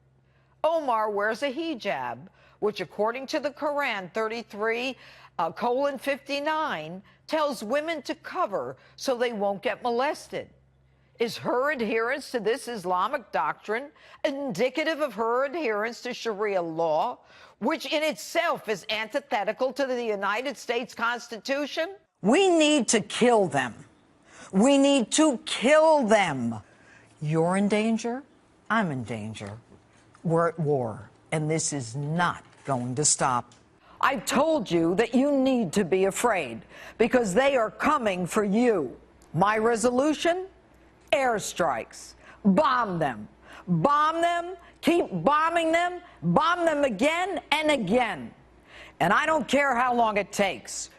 Omar wears a hijab, which according to the Quran 33:59 tells women to cover so they won't get molested. Is her adherence to this Islamic doctrine indicative of her adherence to Sharia law, which in itself is antithetical to the United States Constitution? We need to kill them. We need to kill them. You're in danger. I'm in danger. We're at war, and this is not going to stop. I've told you that you need to be afraid because they are coming for you. My resolution? Airstrikes. Bomb them. Bomb them. Keep bombing them. Bomb them again and again. And I don't care how long it takes.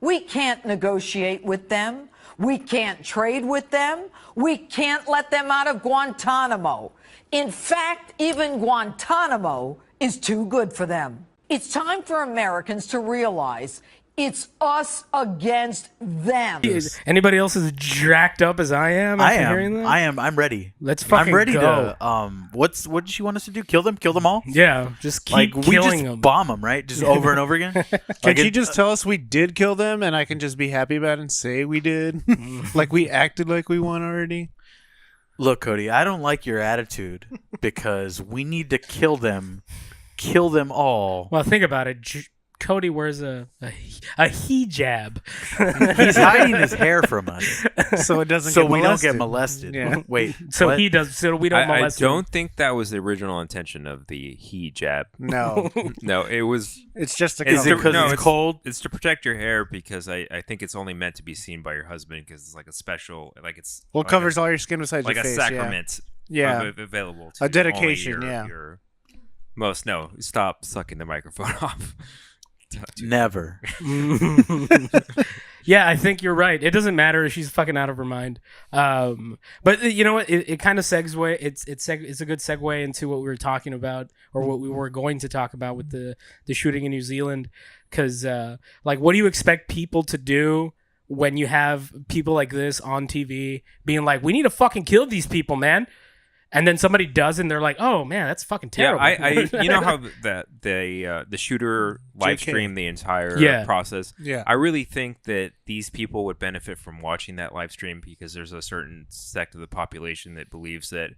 We can't negotiate with them. We can't trade with them. We can't let them out of Guantanamo. In fact, even Guantanamo is too good for them. It's time for Americans to realize it's us against them. Anybody else as jacked up as I am after hearing that? I'm ready. Let's fucking I'm ready go. to. What did she want us to do? Kill them? Kill them all? Yeah, just keep Like we killing just them. bomb them, right? Just over and over again. Can she just tell us we did kill them and I can just be happy about it and say we did? Like we acted like we won already? Look, Cody, I don't like your attitude because we need to kill them all. Well, think about it. Cody wears a hijab. He's hiding his hair from us, So it doesn't so get we don't molested. get molested. Yeah. Wait, So what? he does. So we don't I molest him. don't think that was the original intention of the hijab. No. No, it was. It's just a Is it color. because No, it's cold? It's to protect your hair because I think it's only meant to be seen by your husband because it's like a special, like it's Well, it like covers all your skin besides like your a face. sacrament. Yeah. Available to A only dedication, your- yeah. Your most no, stop sucking the microphone off. Never. Yeah, I think you're right. It doesn't matter if she's fucking out of her mind. But you know what? It kind of segue. It's a good segue into what we were talking about, or what we were going to talk about with the shooting in New Zealand. Because like, what do you expect people to do when you have people like this on TV being like, "We need to fucking kill these people, man," and then somebody does, and they're like, "Oh man, that's fucking terrible." Yeah, I you know how the shooter live streamed the entire process. Yeah. I really think that these people would benefit from watching that live stream because there's a certain sect of the population that believes that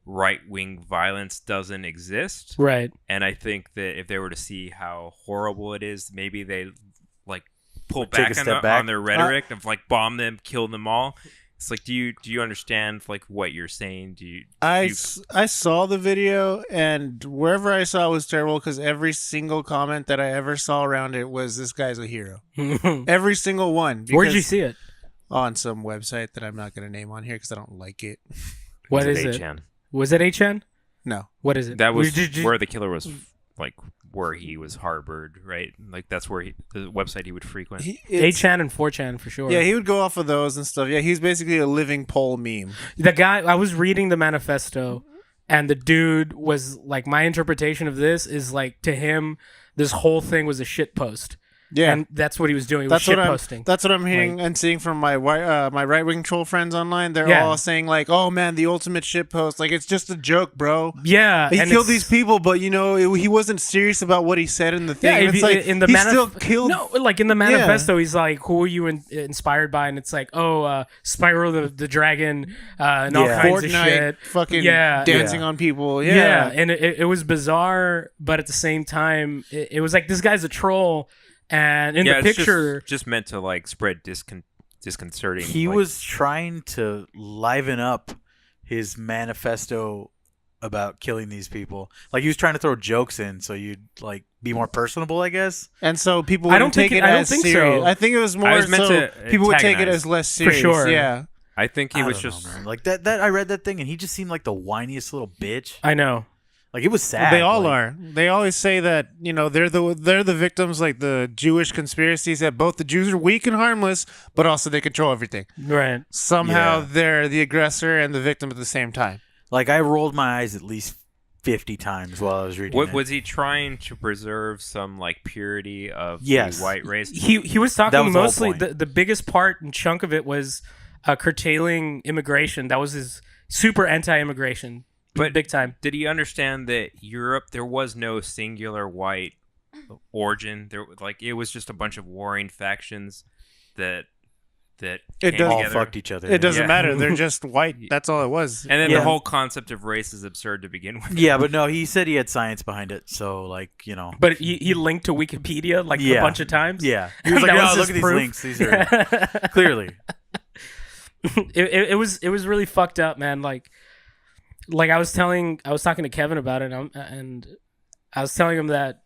right-wing violence doesn't exist. Right. And I think that if they were to see how horrible it is, maybe they like pull Take a back, step back. on their rhetoric of like bomb them, kill them all. It's like, do you understand like what you're saying? I saw the video, and wherever I saw it was terrible because every single comment that I ever saw around it was, "This guy's a hero." Every single one. Where'd you because see it? on some website that I'm not going to name on here because I don't like it. What is It's it? HN. Was it HN? No. What is it? That was Did you- where the killer was, like where he was harbored, right? Like that's where the website he would frequent. 8chan and 4chan for sure. Yeah, he would go off of those and stuff. Yeah, he's basically a living poll meme. The guy, I was reading the manifesto, and the dude was like, my interpretation of this is like, to him, this whole thing was a shit post. Yeah, and that's what he was doing. He was shit posting. That's what I'm hearing and seeing from my my right wing troll friends online. They're Yeah. all saying like, "Oh man, the ultimate shit post. Like it's just a joke, bro. Yeah, he and killed it's- these people, but you know he wasn't serious about what he said in the thing. Yeah, And if it's you- like in the he still killed. No, like in the manifesto, he's like, "Who are you inspired by?" And it's like, "Oh, Spyro the Dragon, and all kinds of Fortnite, shit." fucking Yeah, dancing yeah. on people. Yeah, Yeah, and it was bizarre, but at the same time, it was like, this guy's a troll, and in the it's picture, just meant to like spread disconcerting. He like, was trying to liven up his manifesto about killing these people. Like he was trying to throw jokes in so you'd like be more personable, I guess. and so people I wouldn't don't take think it I don't as think serious. so. I think it was more I was meant so to people would take it antagonize. as less For serious. sure. Yeah. I think he I was don't just know, man. Like that I read that thing and he just seemed like the whiniest little bitch. I know. Like it was sad. They all like, are. They always say that they're the victims, like the Jewish conspiracies, that both the Jews are weak and harmless, but also they control everything. Right. Somehow Yeah. they're the aggressor and the victim at the same time. Like I rolled my eyes at least 50 times while I was reading What it. was he trying to preserve some like purity of Yes. the white race? He was That talking was the whole mostly, point. the biggest part and chunk of it was curtailing immigration. That was his super anti-immigration, But big time. Did he understand that Europe there was no singular white origin? There like it was just a bunch of warring factions that It came does- all together. fucked each other. It doesn't Yeah. matter. They're just white. That's all it was. And then Yeah. the whole concept of race is absurd to begin with. Yeah, but no, he said he had science behind it. So like, But he linked to Wikipedia like a Yeah. bunch of times. yeah. He was like, That "Oh, was look his at these proof." links. These are clearly." it was really fucked up, man. Like I was talking to Kevin about it, and I was telling him that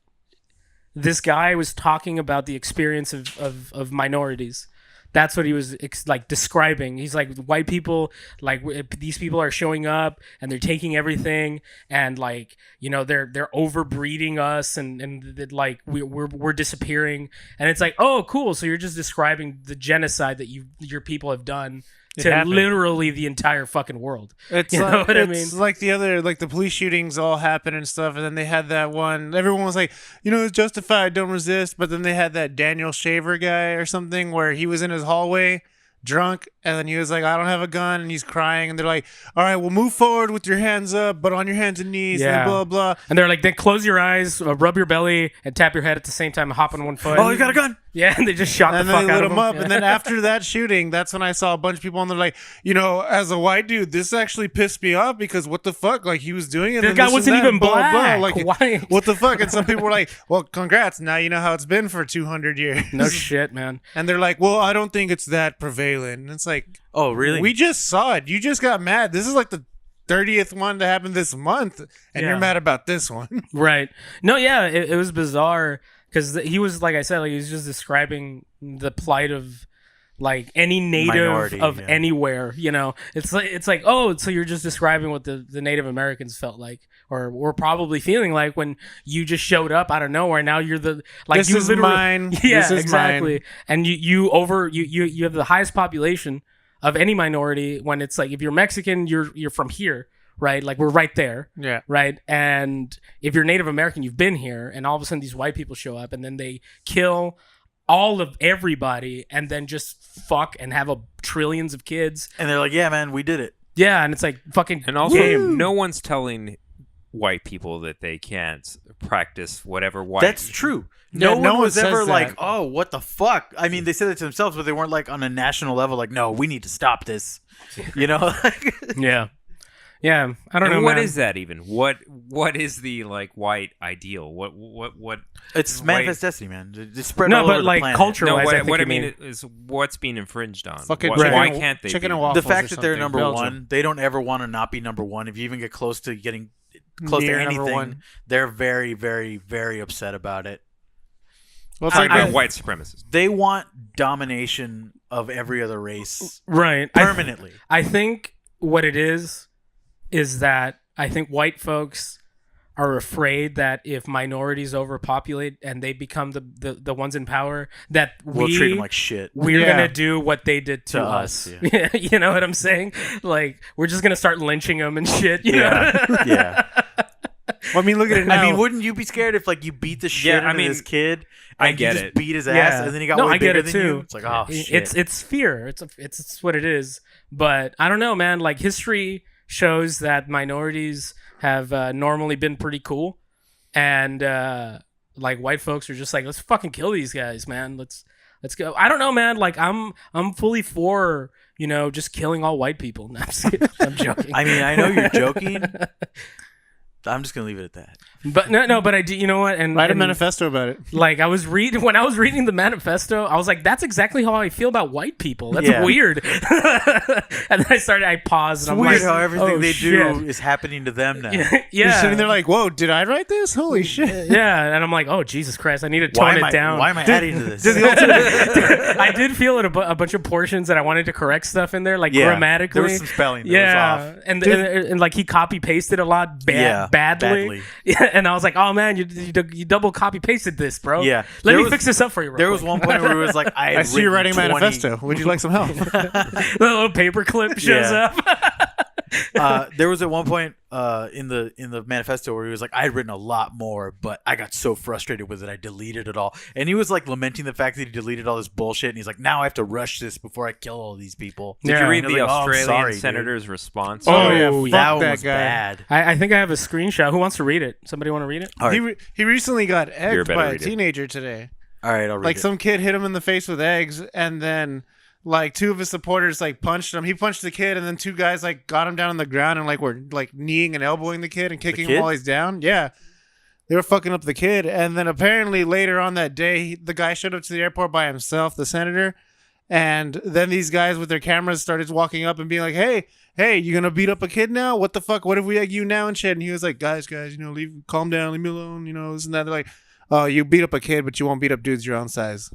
this guy was talking about the experience of minorities. That's what he was like describing. He's like, white people, like these people are showing up and they're taking everything, and like they're overbreeding us, and like we're disappearing. And it's like, oh, cool. So you're just describing the genocide that your people have done It to happened. literally the entire fucking world. It's You know what I mean? It's like the other, like the police shootings all happened and stuff, and then they had that one. Everyone was like, it's justified, don't resist. But then they had that Daniel Shaver guy or something where he was in his hallway, drunk, and then he was like, I don't have a gun, and he's crying, and they're like, all right, well, move forward with your hands up, but on your hands and knees, Yeah. and blah blah. And they're like, then close your eyes, rub your belly, and tap your head at the same time, and hop on one foot. Oh, you got a gun. Yeah, and they just shot And the then fuck they out lit of him up. Yeah. And then after that shooting, that's when I saw a bunch of people and they're like, as a white dude, this actually pissed me off because what the fuck? Like he was doing it. The and guy this and wasn't that, even blah, blah, blah. black. Like, Why? what the fuck? And some people were like, well, congrats. Now you know how it's been for 200 years. No shit, man. And they're like, well, I don't think it's that prevalent. And it's like, Oh, really? we just saw it. You just got mad. This is like the 30th one to happen this month. And Yeah. you're mad about this one. Right. No, yeah, it was bizarre because he was, like I said, like he was just describing the plight of like any native Minority, of yeah. anywhere. It's like, oh, so you're just describing what the Native Americans felt like, or were probably feeling like when you just showed up out of nowhere. Now you're the like This you is literally- mine. Yeah, This is exactly. mine. And you have the highest population of any minority. When it's like, if you're Mexican, you're from here, right? Like we're right there. Yeah. Right. And if you're Native American, you've been here, and all of a sudden these white people show up and then they kill all of everybody and then just fuck and have trillions of kids. And they're like, "Yeah, man, we did it." Yeah. And it's like fucking And also, game. no one's telling white people that they can't practice whatever white. That's true. Yeah, No no one one was says ever that. like, "Oh, what the fuck?" I mean, they said it to themselves, but they weren't like on a national level like, "No, we need to stop this." Yeah. Yeah. I don't And know. what man. is that even? What is the like white ideal? What It's white- manifest destiny, man. Just spread No, all but over the like planet. culture No, wise, what I you mean is what's being infringed on. Fucking why, chicken why and- can't they? chicken be? and waffles The fact or that they're something. number Belgium. one, they don't ever want to not be number one. If you even get close to getting close Near to number anything, one. they're very, very, very upset about it. Well, it's I'm white supremacist. They want domination of every other race Right. permanently. I think what it is that I think white folks are afraid that if minorities overpopulate and they become the ones in power, that We'll treat them like shit. we're gonna do what they did to us. Yeah. You know what I'm saying? Like, we're just gonna start lynching them and shit. You know? Yeah. Well, I mean, look at it now. I mean, wouldn't you be scared if like you beat the shit out of this kid? And I get you just it. beat his ass, Yeah. and then he got No, way I get bigger it than too. you. It's like, oh shit. It's fear. It's what it is. But I don't know, man. Like, history shows that minorities have normally been pretty cool, and like white folks are just like, let's fucking kill these guys, man. Let's go. I don't know, man. Like, I'm fully for, you know, just killing all white people. No, I'm joking. I mean, I know you're joking. I'm just gonna leave it at that. But no, but I do. You know what? And Write a and, manifesto about it. Like, when I was reading the manifesto, I was like, that's exactly how I feel about white people. That's Yeah. weird. And then I paused, It's and I'm weird like, how everything oh, they shit. do is happening to them now. Yeah. You're sitting there like, whoa, did I write this? Holy shit. Yeah, and I'm like, oh, Jesus Christ, I need to tone it down. Why am I adding to this? I did feel it a bunch of portions that I wanted to correct stuff in there, like grammatically. There was some spelling that yeah, was off. And like he copy pasted a lot badly. Yeah, and I was like, oh man, you double copy pasted this, bro. Yeah. Let There me was- fix this up for you. Real There was quick. one point where it was like, I see you're writing a manifesto. Would you like some help? The little paper clip shows Yeah. up. There was at one point in the manifesto where he was like, I had written a lot more, but I got so frustrated with it, I deleted it all. And he was like lamenting the fact that he deleted all this bullshit, and he's like, now I have to rush this before I kill all these people. Did you read And I was the like, oh, I'm Australian sorry, dude. senator's response? Oh, yeah, Oh, fuck That one that was guy. bad. I think I have a screenshot. Who wants to read it? Somebody want to read it? All right, He recently got You're egged better by a read it. teenager today. all right, I'll read Like it. some kid hit him in the face with eggs, and then like two of his supporters like punched him. He punched the kid, and then two guys like got him down on the ground and like were like kneeing and elbowing the kid and kicking kid? him while he's down. Yeah, they were fucking up the kid. And then apparently later on that day, the guy showed up to the airport by himself, the senator. And then these guys with their cameras started walking up and being like, hey, you gonna beat up a kid now? What the fuck? What if we egg you now and shit? And he was like, guys, you know, calm down, leave me alone, you know, this and that. They're like, oh, you beat up a kid, but you won't beat up dudes your own size.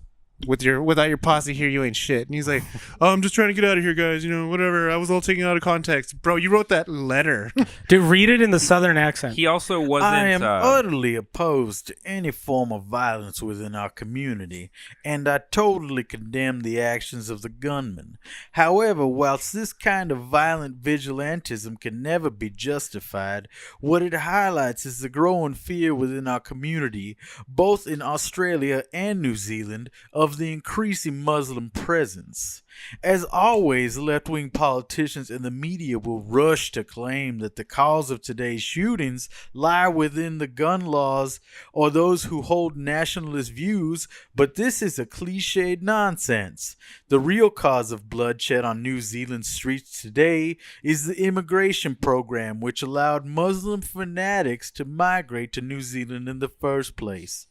Without your posse here, you ain't shit. And he's like, oh, I'm just trying to get out of here, guys. You know, whatever. I was all taken out of context. Bro, you wrote that letter. Dude, read it in the southern accent. He also wasn't. I am utterly opposed to any form of violence within our community, and I totally condemn the actions of the gunman. However, whilst this kind of violent vigilantism can never be justified, what it highlights is the growing fear within our community, both in Australia and New Zealand, of the increasing Muslim presence. As always, left-wing politicians and the media will rush to claim that the cause of today's shootings lie within the gun laws or those who hold nationalist views, but this is a cliched nonsense. The real cause of bloodshed on New Zealand streets today is the immigration program, which allowed Muslim fanatics to migrate to New Zealand in the first place.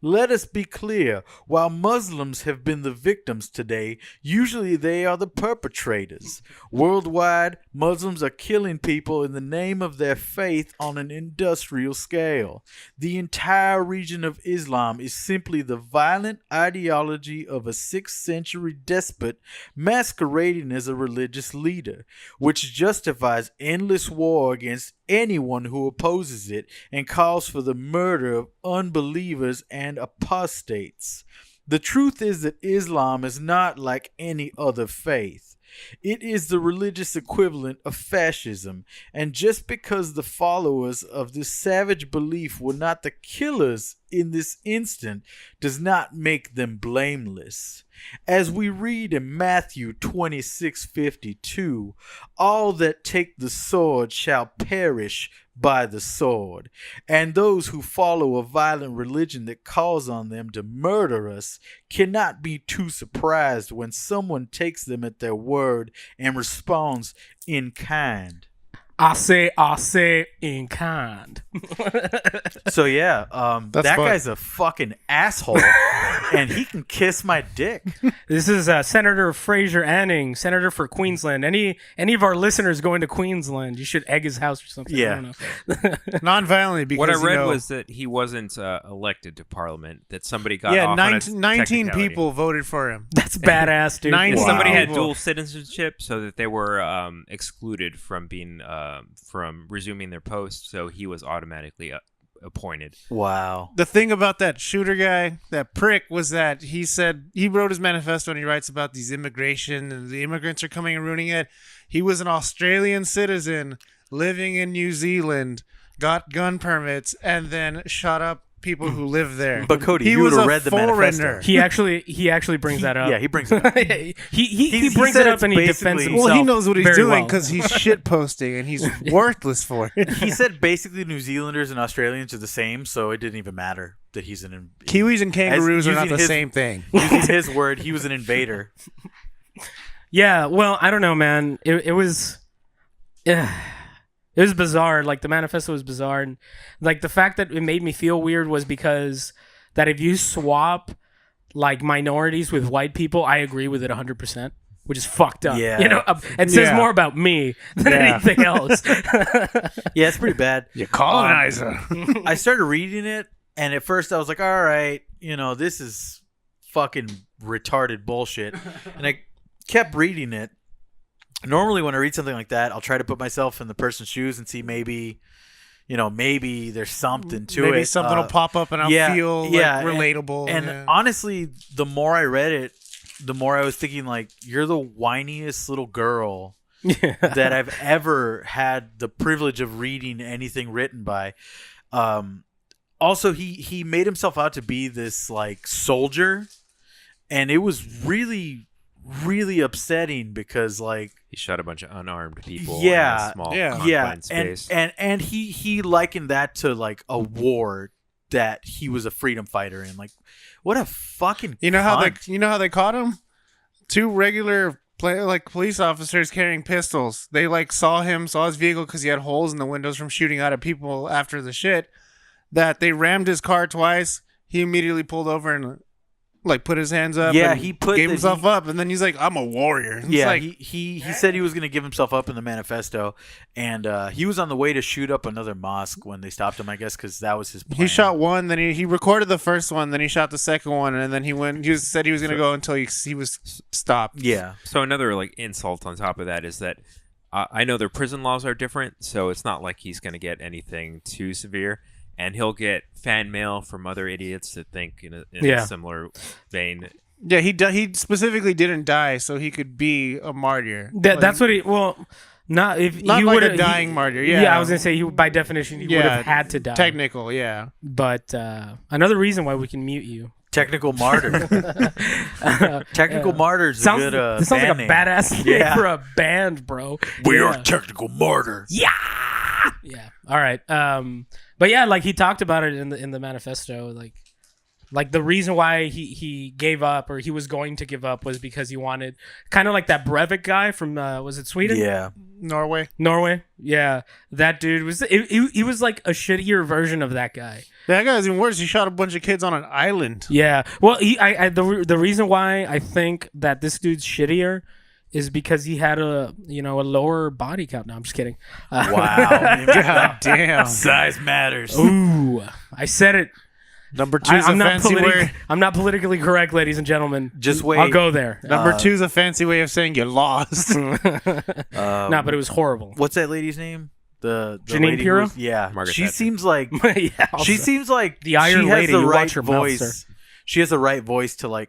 Let us be clear, while Muslims have been the victims today, usually they are the perpetrators. Worldwide, Muslims are killing people in the name of their faith on an industrial scale. The entire region of Islam is simply the violent ideology of a 6th century despot masquerading as a religious leader, which justifies endless war against anyone who opposes it and calls for the murder of unbelievers and apostates. The truth is that Islam is not like any other faith. It is the religious equivalent of fascism, and just because the followers of this savage belief were not the killers in this instant does not make them blameless. As we read in Matthew 26:52, all that take the sword shall perish by the sword, and those who follow a violent religion that calls on them to murder us cannot be too surprised when someone takes them at their word and responds in kind. I say in kind. So yeah, That's that fun. guy's a fucking asshole, and he can kiss my dick. This is Senator Fraser Anning, senator for Queensland. Any of our listeners going to Queensland, you should egg his house or something. Yeah. I don't know. Non-violently, because What I read was that he wasn't elected to Parliament. That somebody got off on a 19 technicality. people voted for him. That's badass, dude. Nine- Yeah. Somebody had Wow. dual citizenship, so that they were excluded from being from resuming their post. So he was automatically appointed. Wow. The thing about that shooter guy, that prick, was that he said he wrote his manifesto and he writes about these immigration and the immigrants are coming and ruining it. He was an Australian citizen living in New Zealand, got gun permits, and then shot up people who live there. But Cody, he you was would've a read the foreigner. manifesto. He actually brings that up. Yeah, he brings it up. he brings said it up it's and he defends basically- himself. Well, he knows what he's very doing well. because he's shit posting and he's worthless for it. He said basically New Zealanders and Australians are the same, so it didn't even matter that he's an Kiwis and kangaroos are not using the his- same thing. using his word, he was an invader. Yeah, well, I don't know, man. It was bizarre. Like, the manifesto was bizarre, and like the fact that it made me feel weird was because that if you swap like minorities with white people, I agree with it 100%, which is fucked up. Yeah. You know, it says Yeah. more about me than Yeah. anything else. Yeah, it's pretty bad. You colonizer. I started reading it, and at first I was like, all right, this is fucking retarded bullshit. And I kept reading it. Normally when I read something like that, I'll try to put myself in the person's shoes and see maybe there's something to it. Maybe something will pop up and I'll feel relatable. And honestly, the more I read it, the more I was thinking, like, you're the whiniest little girl that I've ever had the privilege of reading anything written by. Also, he made himself out to be this like soldier, and it was really, really upsetting because like He shot a bunch of unarmed people. Yeah, in a small yeah. confined space. and he likened that to like a war that he was a freedom fighter in. Like, what a fucking You know how cunt. they caught him? Two regular police officers carrying pistols. They saw his vehicle because he had holes in the windows from shooting out at people after the shit. That they rammed his car twice. He immediately pulled over and put his hands up. Yeah, and he put gave the- himself he- up, and then he's like, "I'm a warrior." It's Yeah, like, he said he was going to give himself up in the manifesto, and he was on the way to shoot up another mosque when they stopped him, I guess, because that was his plan. he shot one, then he recorded the first one, then he shot the second one, and then he said he was going to go until he was stopped. Yeah. So another insult on top of that is that I know their prison laws are different, so it's not like he's going to get anything too severe, and he'll get fan mail from other idiots that think in a similar vein. Yeah, he specifically didn't die so he could be a martyr. That's what he. Well, not if Not he like would a dying martyr. Yeah, Yeah, I was gonna say by definition he would have had to die. Technical, yeah. But another reason why we can mute you. Technical martyr. Technical martyr's Sounds, a good this sounds band like a name. badass name for a band, bro. We Yeah. are Technical Martyr. Yeah. All right. But yeah, he talked about it in the manifesto. Like the reason why he gave up, or he was going to give up, was because he wanted kind of like that Breivik guy from was it Sweden? Yeah. Norway. Yeah, that dude was he was like a shittier version of that guy. That guy's even worse. He shot a bunch of kids on an island. Yeah. Well, the reason why I think that this dude's shittier is because he had a lower body count. No, I'm just kidding. Wow. God damn. Size matters. Ooh, I said it. Number two's a fancy way. I'm not politically correct, ladies and gentlemen. Just wait. I'll go there. Number two's a fancy way of saying you lost. No, but it was horrible. What's that lady's name? The Janine lady Pirro? who's- Yeah. Margaret She Thatcher. seems like Yeah, also. she seems like The Iron she has Lady. the You right watch her mouth, voice. sir. She has the right voice to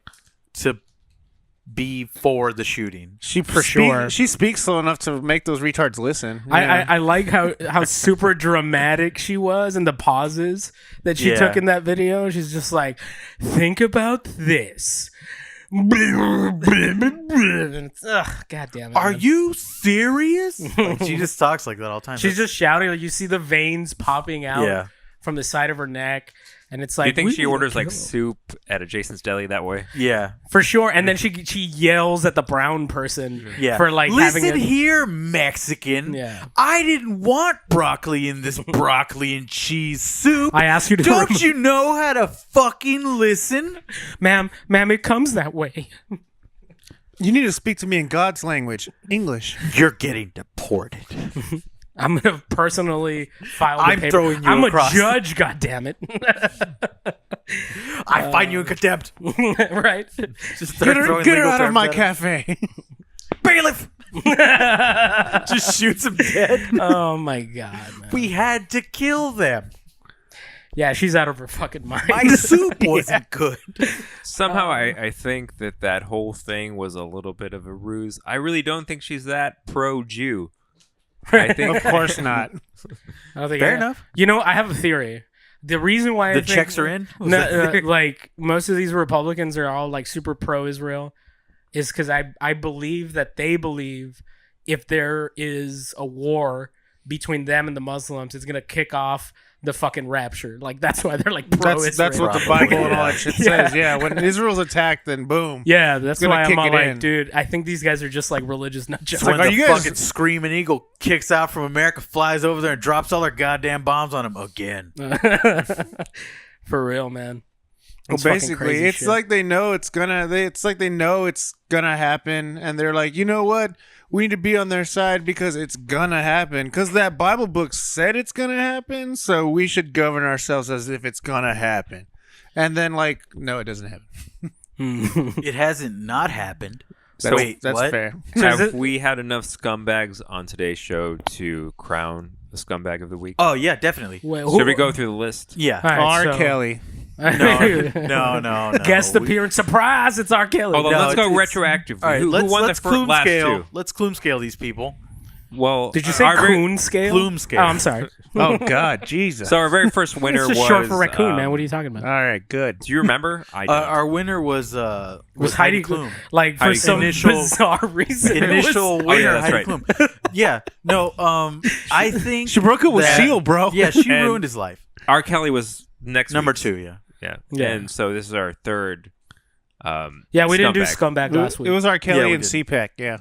be for the shooting. For sure. She speaks slow enough to make those retards listen. I like how super dramatic she was and the pauses that she Yeah. took in that video. She's just like, think about this. And it's, God damn it. Are man. you serious? She just talks like that all the time. She's just shouting. Like, you see the veins popping out Yeah. from the side of her neck. And it's Do like, you think we she need to orders like kill- soup at a Jason's Deli that way? Yeah. for sure? And then she yells at the brown person Yeah. for like Listen having a, here, Mexican. Yeah. I didn't want broccoli in this broccoli and cheese soup. I asked you to Don't you know how to fucking listen? ma'am, it comes that way. You need to speak to me in God's language, English. You're getting deported. I'm gonna personally file the I'm paper. throwing you I'm across. a judge, goddammit. I find you in contempt. Right? Just start throwing Get her legal out of terms my at him. cafe. Bailiff. Just shoots him dead. Oh my god, man. We had to kill them. Yeah, she's out of her fucking mind. My soup wasn't good. Somehow I think that whole thing was a little bit of a ruse. I really don't think she's that pro-Jew. I think Of course not. I don't think Fair enough. You know, I have a theory. The reason why The I think, checks are in? Was No, that the theory? like most of these Republicans are all like super pro-Israel, is because I believe that they believe if there is a war between them and the Muslims, it's gonna kick off the fucking rapture. Like that's why they're like pro-Israel. That's what the Probably, Bible and all that shit says. Yeah, when Israel's attacked, then boom. Yeah, that's Gonna why I'm kick all it like, in. dude, I think these guys are just like religious nut jobs. When are the you guys- fucking screaming eagle kicks out from America, flies over there and drops all their goddamn bombs on him again. For real, man. Well, It's fucking basically, crazy it's shit. like they know it's gonna. It's like they know it's gonna happen, and they're like, you know what? We need to be on their side because it's gonna happen. Because that Bible book said it's gonna happen, so we should govern ourselves as if it's gonna happen. And then, like, no, it doesn't happen. It hasn't not happened. So Wait, That's what? fair. have we had enough scumbags on today's show to crown the scumbag of the week? Oh yeah, definitely. Wait, Should we go through the list? Yeah. All right, R. so- Kelly. No. Guest appearance surprise! It's R. Kelly. Hold on, No, let's go it's- retroactively. All right, who let's won let's the plume last scale. two? Let's plume scale these people. Well, Did you say our very- coon scale? Plume scale. Oh, I'm sorry. Oh God, Jesus. So our very first winner It's was just short for raccoon, man. What are you talking All about? right, good. Do you remember? I don't. Our winner was Heidi Klum. Like for Heidi some Klum. bizarre reason. it was- Initial Oh, yeah, winner, that's Heidi right. Klum. Yeah. No. I think She broke up with that- Seal, bro. Yeah, she And- ruined his life. R. Kelly was next Number week's. 2. Yeah. Yeah. Yeah. And so this is our third. Yeah, we didn't do scumbag last week. It was R. Kelly Yeah, we and did. CPAC. Yeah.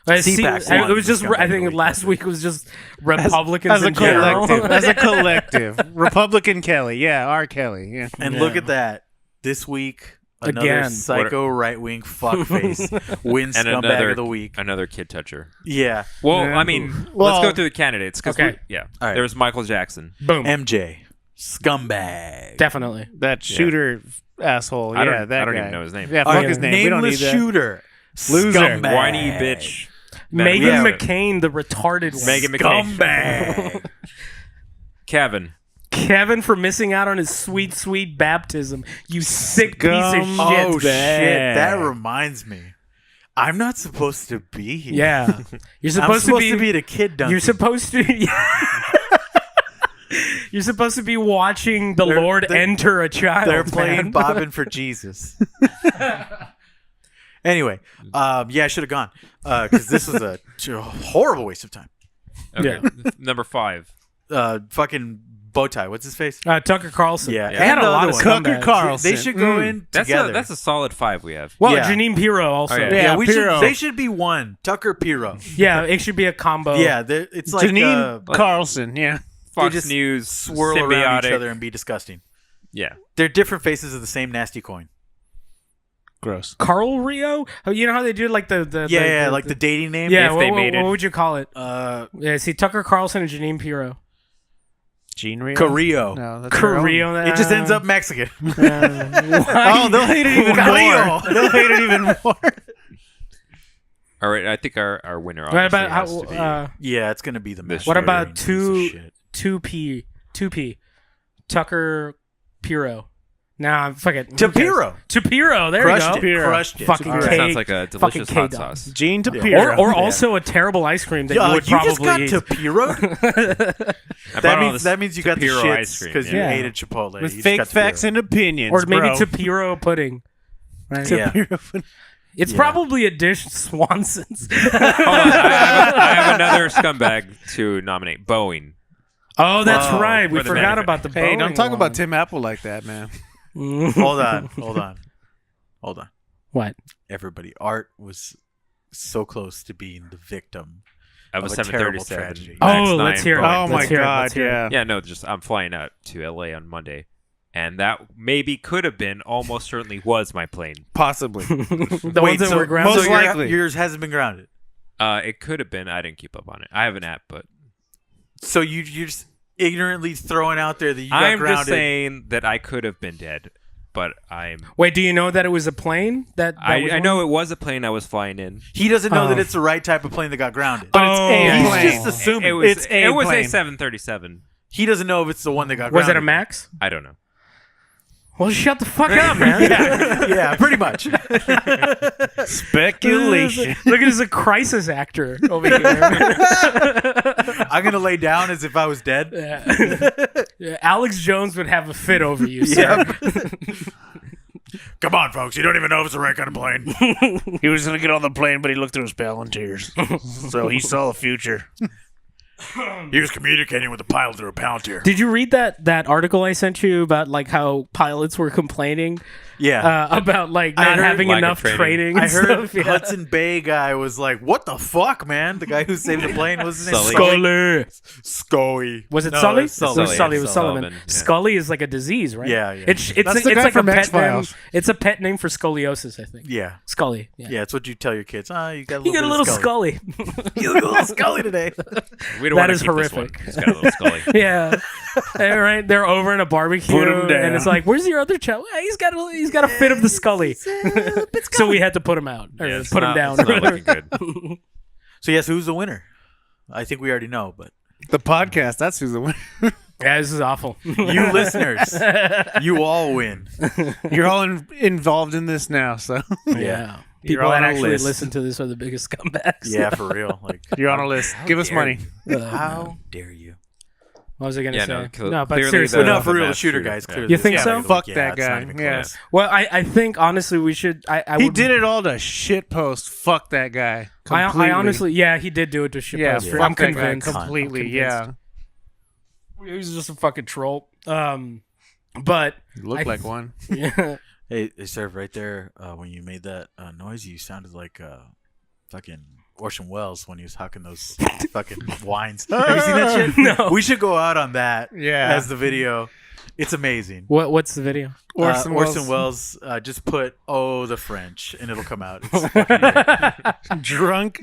CPAC won It was just. the scumbag I of the think week. last week was just Republicans As a in general. collective. As a collective. Republican Kelly. Yeah, R. Kelly. Yeah. And Yeah. look at that. This week, another Again. psycho right-wing fuckface wins And scumbag another of the week. Another kid toucher. Yeah. Well, Yeah. I mean, Well- let's go through the candidates. 'Cause Okay. yeah. All right. There was Michael Jackson. Boom. MJ. Scumbag. Definitely. That shooter asshole. I Yeah, don't- that I don't guy. even know his name. Yeah, All fuck right, his name. We don't need Nameless that. shooter. Loser. Scumbag. Whiny bitch. Megan Yeah. McCain, the retarded one. Megan McCain. Scumbag. Kevin. Kevin for missing out on his sweet, sweet baptism. You sick piece of shit. Oh shit! Scumbag. That reminds me. I'm not supposed to be here. Yeah. You're I'm supposed, to be at a kid dungeon. You're supposed to. You're supposed to be watching the Lord enter a child. They're playing man. Bobbin for Jesus. Anyway, yeah, I should have gone because this was a horrible waste of time. Okay. Number 5. Fucking Bowtie. What's his face? Tucker Carlson. Yeah, They and had a the lot other of one. Tucker scumbags. Carlson. They should go in together. That's a solid 5 we have. Well, Yeah. Janine Pirro also. Oh, yeah. yeah, Yeah, Pirro. They should be one. Tucker Pirro. Yeah, it should be a combo. Yeah, it's like Janine Carlson. Yeah. Fox just News, swirl around symbiotic. each other and be disgusting. Yeah. They're different faces of the same nasty coin. Gross. Carl Rio. Oh, you know how they do like the Yeah, like the dating name. yeah. if What, they what- made it. what would you call it? Yeah, See, Tucker Carlson and Janine Pirro. Gene Rio. Carrillo. No, that's their own. Carrillo. It just ends up Mexican. Oh, they'll hate it even Carrillo. more. They'll hate it even more. All right. I think our winner What obviously about has to be. Yeah, it's gonna be the This Mexican. what about piece of shit. 2P Tucker Pirro? Nah, fuck it. To Pirro. To Pirro. There Crushed you go. it. Crushed it. Fucking That cake. sounds like a fucking delicious hot K-dog. sauce. Gene Tapiro. Or also a terrible ice cream that you Yeah, would you just probably got eat. to Pirro. I bought all this that means you got the Tapiro ice shits cream, because yeah. you ate at Chipotle. With You just fake got the facts Pirro. and opinions. Or maybe bro. to Pirro pudding. Right? Tapiro. It's probably a dish Swanson's. Hold on, I have another scumbag to nominate. Boeing. Oh, that's Oh, right. We for the forgot about the Hey, don't Boeing talk about one. Tim Apple like that, man. Hold on. What? Everybody, Art was so close to being the victim of a of a terrible 737. tragedy. Oh, MAX let's 9 hear it. Boeing. Oh, my Let's hear it. God, Let's hear it. yeah. Yeah, no, just I'm flying out to LA on Monday, and that maybe could have been, almost certainly was my plane. Possibly. The ones that were grounded. most so likely. yours hasn't been grounded. It could have been. I didn't keep up on it. I have an app, but So you're just ignorantly throwing out there that you got I'm grounded. just saying that I could have been dead. But I'm. Wait, do you know that it was a plane? That was I one? know it was a plane I was flying in. He doesn't know Oh. that it's the right type of plane that got grounded. But it's a He's plane. just assuming. It was. It's a it was plane. a 737. He doesn't know if it's the one that got Was grounded. it a Max? I don't know. Well, shut the fuck up, man. Yeah, pretty much. Speculation. Look at this, a crisis actor over here. I'm going to lay down as if I was dead. Yeah, Alex Jones would have a fit over you, sir. Come on, folks. You don't even know if it's the right kind of plane. He was going to get on the plane, but he looked through his Palantirs. So he saw the future. He was communicating with the pilot through a Palantir. Did you read that article I sent you about like how pilots were complaining Yeah. about like I not heard having lack of enough training. training? I and heard stuff, yeah. Hudson Bay guy was like, "What the fuck, man?" The guy who saved the plane was his name Sully. Scully. Was it No, Sully? it's Sully. It was Sully. It was Sullivan, Sullivan. yeah. Scully is like a disease, right? Yeah, yeah. It's That's the guy like a from pet name. X-Files. It's a pet name for scoliosis, I think. Yeah, Scully. Yeah. yeah. It's what you tell your kids. You got a little, You got a bit little of Scully. Scully. You got a little Scully today. We don't That want to is keep this horrific. one. It's got a little Scully. Yeah. All right. They're over in a barbecue, Put him down. and it's like, "Where's your other child? He's got a fit of the Scully." So we had to put him out, or Yeah, it's put him not- down. It's not looking good. So yes, who's the winner? I think we already know, but The podcast, that's who's the winner. Yeah, this is awful. you listeners, you all win. You're all involved in this now, so Yeah. You're People on that a actually list. listen to this are the biggest scumbags. Yeah, for real. Like, you're on a list. Give us money. how dare you? What was I going to Yeah, say? no, but clearly seriously. the- No, for real, the mass shooter shooter. guys. Yeah. Clearly You think yeah, so? look, Fuck yeah, that it's not guy. even Yeah. close. Well, I think honestly we should. I He would, did it all to shit post. Fuck that guy. I Completely. honestly, yeah, he did do it to shit yeah, post. fuck I'm that guy convinced. completely. I'm Yeah, He was just a fucking troll. But you look I- like one. yeah. Hey, sir, right there, when you made that noise, you sounded like fucking Orson Welles when he was hawking those fucking wines. Have you seen that shit? No. We should go out on that Yeah. as the video. It's amazing. What's the video? Orson Welles just put the French and it'll come out. It's fucking Drunk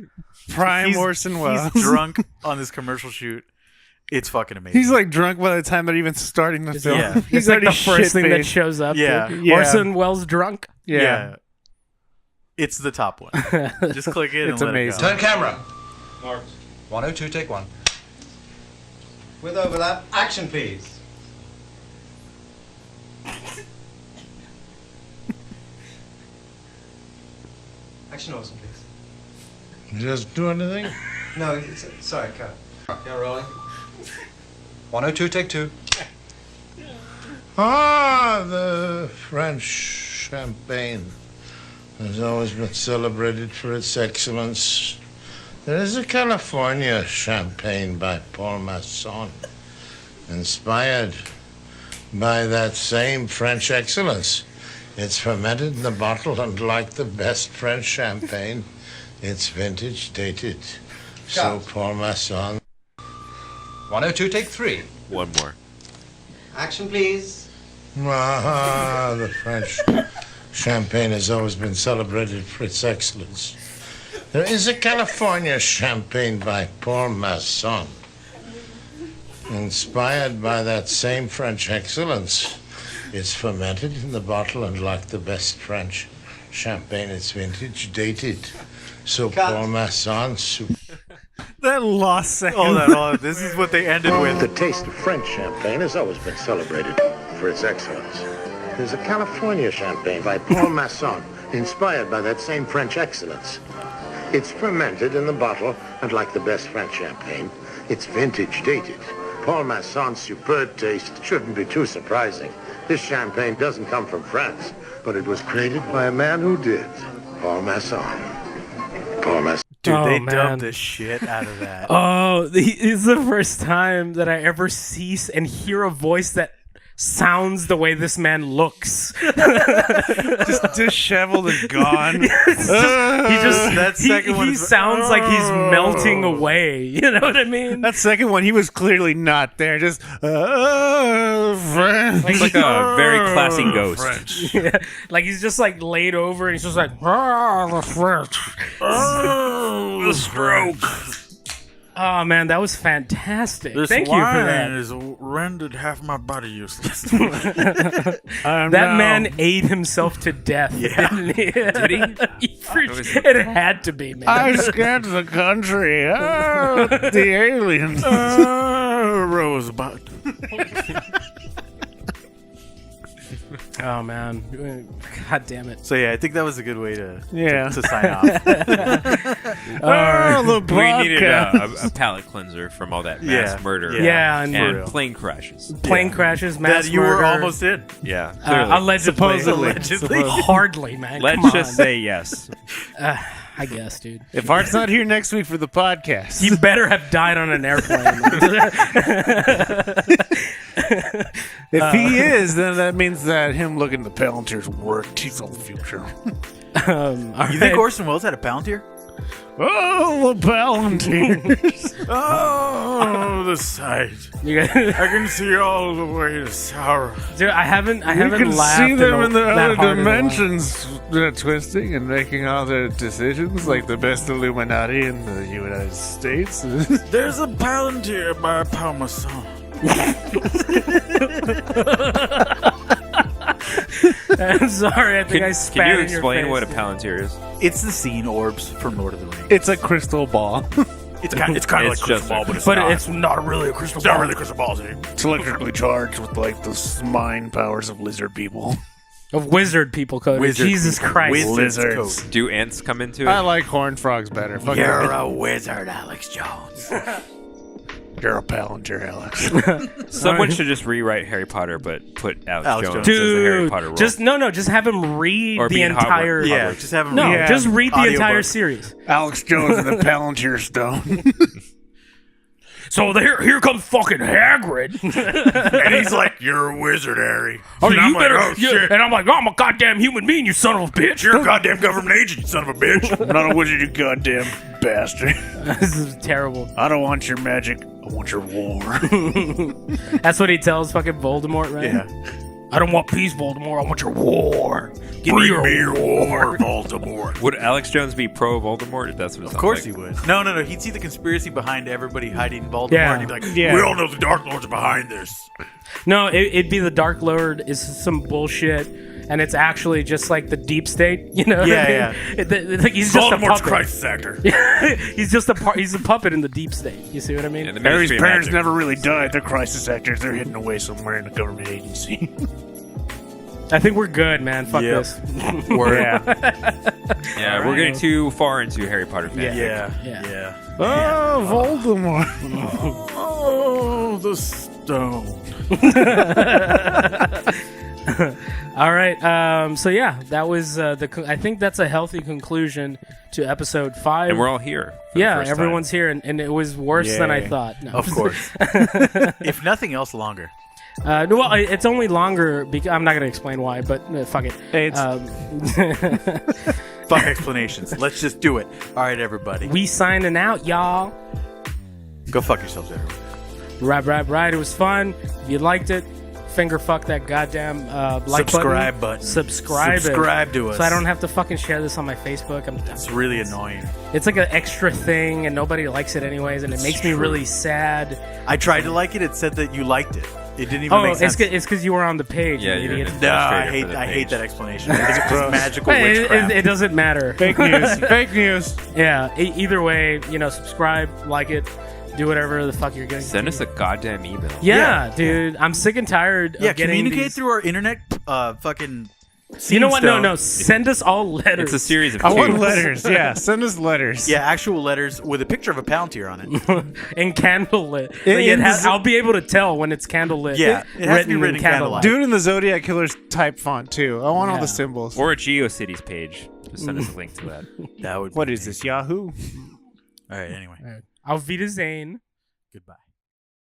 prime He's- Orson Welles. He's drunk on this commercial shoot. It's fucking amazing. He's like drunk by the time they're even starting the film. yeah. He's It's like already the first thing that shit-faced. shows up. Yeah. dude. Yeah. Orson Welles drunk. Yeah. It's the top one. Just click it It's and amazing. let it Turn camera. Marked. 102, take one. With overlap, action please. Action Orson, please. Just do anything? No, sorry, cut. Yeah, rolling. 102, take two. The French champagne has always been celebrated for its excellence. There is a California champagne by Paul Masson, inspired by that same French excellence. It's fermented in the bottle, and like the best French champagne, it's vintage dated. So Cut. Paul Masson. 102, take three. One more. Action please. The French champagne has always been celebrated for its excellence. There is a California champagne by Paul Masson, inspired by that same French excellence. It's fermented in the bottle, and like the best French champagne, it's vintage dated. So Cut. Paul Masson. That lost second. Hold on. This is what they ended with. The taste of French champagne has always been celebrated for its excellence. There's a California champagne by Paul Masson, inspired by that same French excellence. It's fermented in the bottle, and like the best French champagne, it's vintage dated. Paul Masson's superb taste shouldn't be too surprising. This champagne doesn't come from France, but it was created by a man who did. Paul Masson. Paul Masson. Dude, they man. dubbed the shit out of that. Oh, it's the first time that I ever see and hear a voice that sounds the way this man looks. Just disheveled and gone. He sounds like he's melting away. You know what I mean? That second one, he was clearly not there. Just French. It's like a very classy ghost. French. Yeah, like he's just like laid over and he's just like the French. The stroke. Oh man, that was fantastic. This Thank you for wine that. has rendered half my body useless. That man ate himself to death, didn't he? Did he? It had to be, man. I scanned the country. Oh, the aliens. Rosebud. Oh man, god damn it. So yeah, I think that was a good way to sign off. We needed a palate cleanser from all that mass murder. Yeah, and plane crashes. Plane crashes, mass that you murder. were almost in. Yeah, Allegedly. Hardly, man. Let's Come just on. say yes. I guess, dude. If Art's not here next week for the podcast, He better have died on an airplane. if he is, then that means that him looking at the Palantier's worked. He's on the future. You think Orson Welles had a Palantir? Oh, the Palantir. Oh, the sight. I can see all the way to Sauron. Dude, I haven't You can laughed see them in the that other hard in a while. dimensions, twisting and making all their decisions, like the best Illuminati in the United States. There's a Palantir by Parmesan. I'm sorry, I think I spat Can you in your explain face. what a Palantir is? It's the scene orbs from Lord of the Rings. It's a crystal ball. It's kind of like It's crystal just ball, a- but it's But not. it's not really a crystal It's ball. not really crystal balls. It's electrically charged with like the mind powers of lizard people. Of wizard people, Cody. Wizard Jesus people. Christ. Wizards Lizards. code. Do ants come into it? I like horned frogs better. Fuck You're it. a wizard, Alex Jones. You're a Palantir, Alex. Someone should just rewrite Harry Potter, but put Alex Alex Jones Jones. as the Harry Dude, Potter role. just have him read Or the be in entire. Hogwarts. Yeah, just have him. No, Yeah. just read the Audiobook. entire series. Alex Jones and the Palantir Stone. So here comes fucking Hagrid. And he's like, "You're a wizard, Harry." Oh, and you I'm better. like, "Oh shit, And I'm like, I'm a goddamn human being, you son of a bitch. you're a goddamn government agent, you son of a bitch." I'm not a wizard, you goddamn bastard. This is terrible. I don't want your magic. I want your war. That's what he tells fucking Voldemort, right? Yeah. I don't want peace, Voldemort. I want your war. Give me your war, Baltimore. Would Alex Jones be pro Voldemort? If that's what it Of sounds course like. he would. No. He'd see the conspiracy behind everybody hiding in Baltimore, Yeah. and he'd be like, Yeah. "We all know the Dark Lords are behind this." No, it'd be the Dark Lord is some bullshit, and it's actually just like the deep state, you know? Yeah, It's like he's just a Baltimore's puppet. crisis actor. He's just he's a puppet in the deep state. You see what I mean? Yeah, the Harry's Ministry of parents Magic. never really died. They're crisis actors. They're hidden away somewhere in a government agency. I think we're good, man. Fuck Yep. this. Yeah, we're getting too far into Harry Potter fan. Yeah. Oh, Voldemort. Oh, the stone. All right. So yeah, that was I think that's a healthy conclusion to episode 5. And we're all here. for the yeah, first everyone's time. here, and it was worse than I Yay. thought. No. Of course. If nothing else, longer. No, well, it's only longer because I'm not going to explain why, but fuck it. Fuck explanations. Let's just do it. All right, everybody. We signing out, y'all. Go fuck yourselves, everyone. Right. It was fun. If you liked it, finger fuck that goddamn like Subscribe button. Subscribe to us. so I don't have to fucking share this on my Facebook. It's really annoying. It's like an extra thing, and nobody likes it anyways, and it makes me really sad. I tried to like it. It said that you liked it. It didn't even Oh, make sense. it's because you were on the page. Yeah, you you're idiot. an No, I administrator for the hate page. that explanation. I think it's just magical Hey, witchcraft. it doesn't matter. Fake news. Fake news. Yeah. Either way, subscribe, like it, do whatever the fuck you're getting. Send us a goddamn email. Yeah, dude. I'm sick and tired Yeah, of getting communicate these. through our internet fucking You know what? Seedstone. No. Send us all letters. It's a series of I want twos. letters. Yeah, send us letters. Yeah, actual letters with a picture of a Palantir on it. And candlelit. In the I'll be able to tell when it's candlelit. Yeah, it has to be written in candlelight. Do it in the Zodiac Killer's type font too. I want all Yeah. the symbols. Or a GeoCities page. Just send us a link to that. That would. What is this, Yahoo? All right. Anyway, Auf Wiedersehen. goodbye.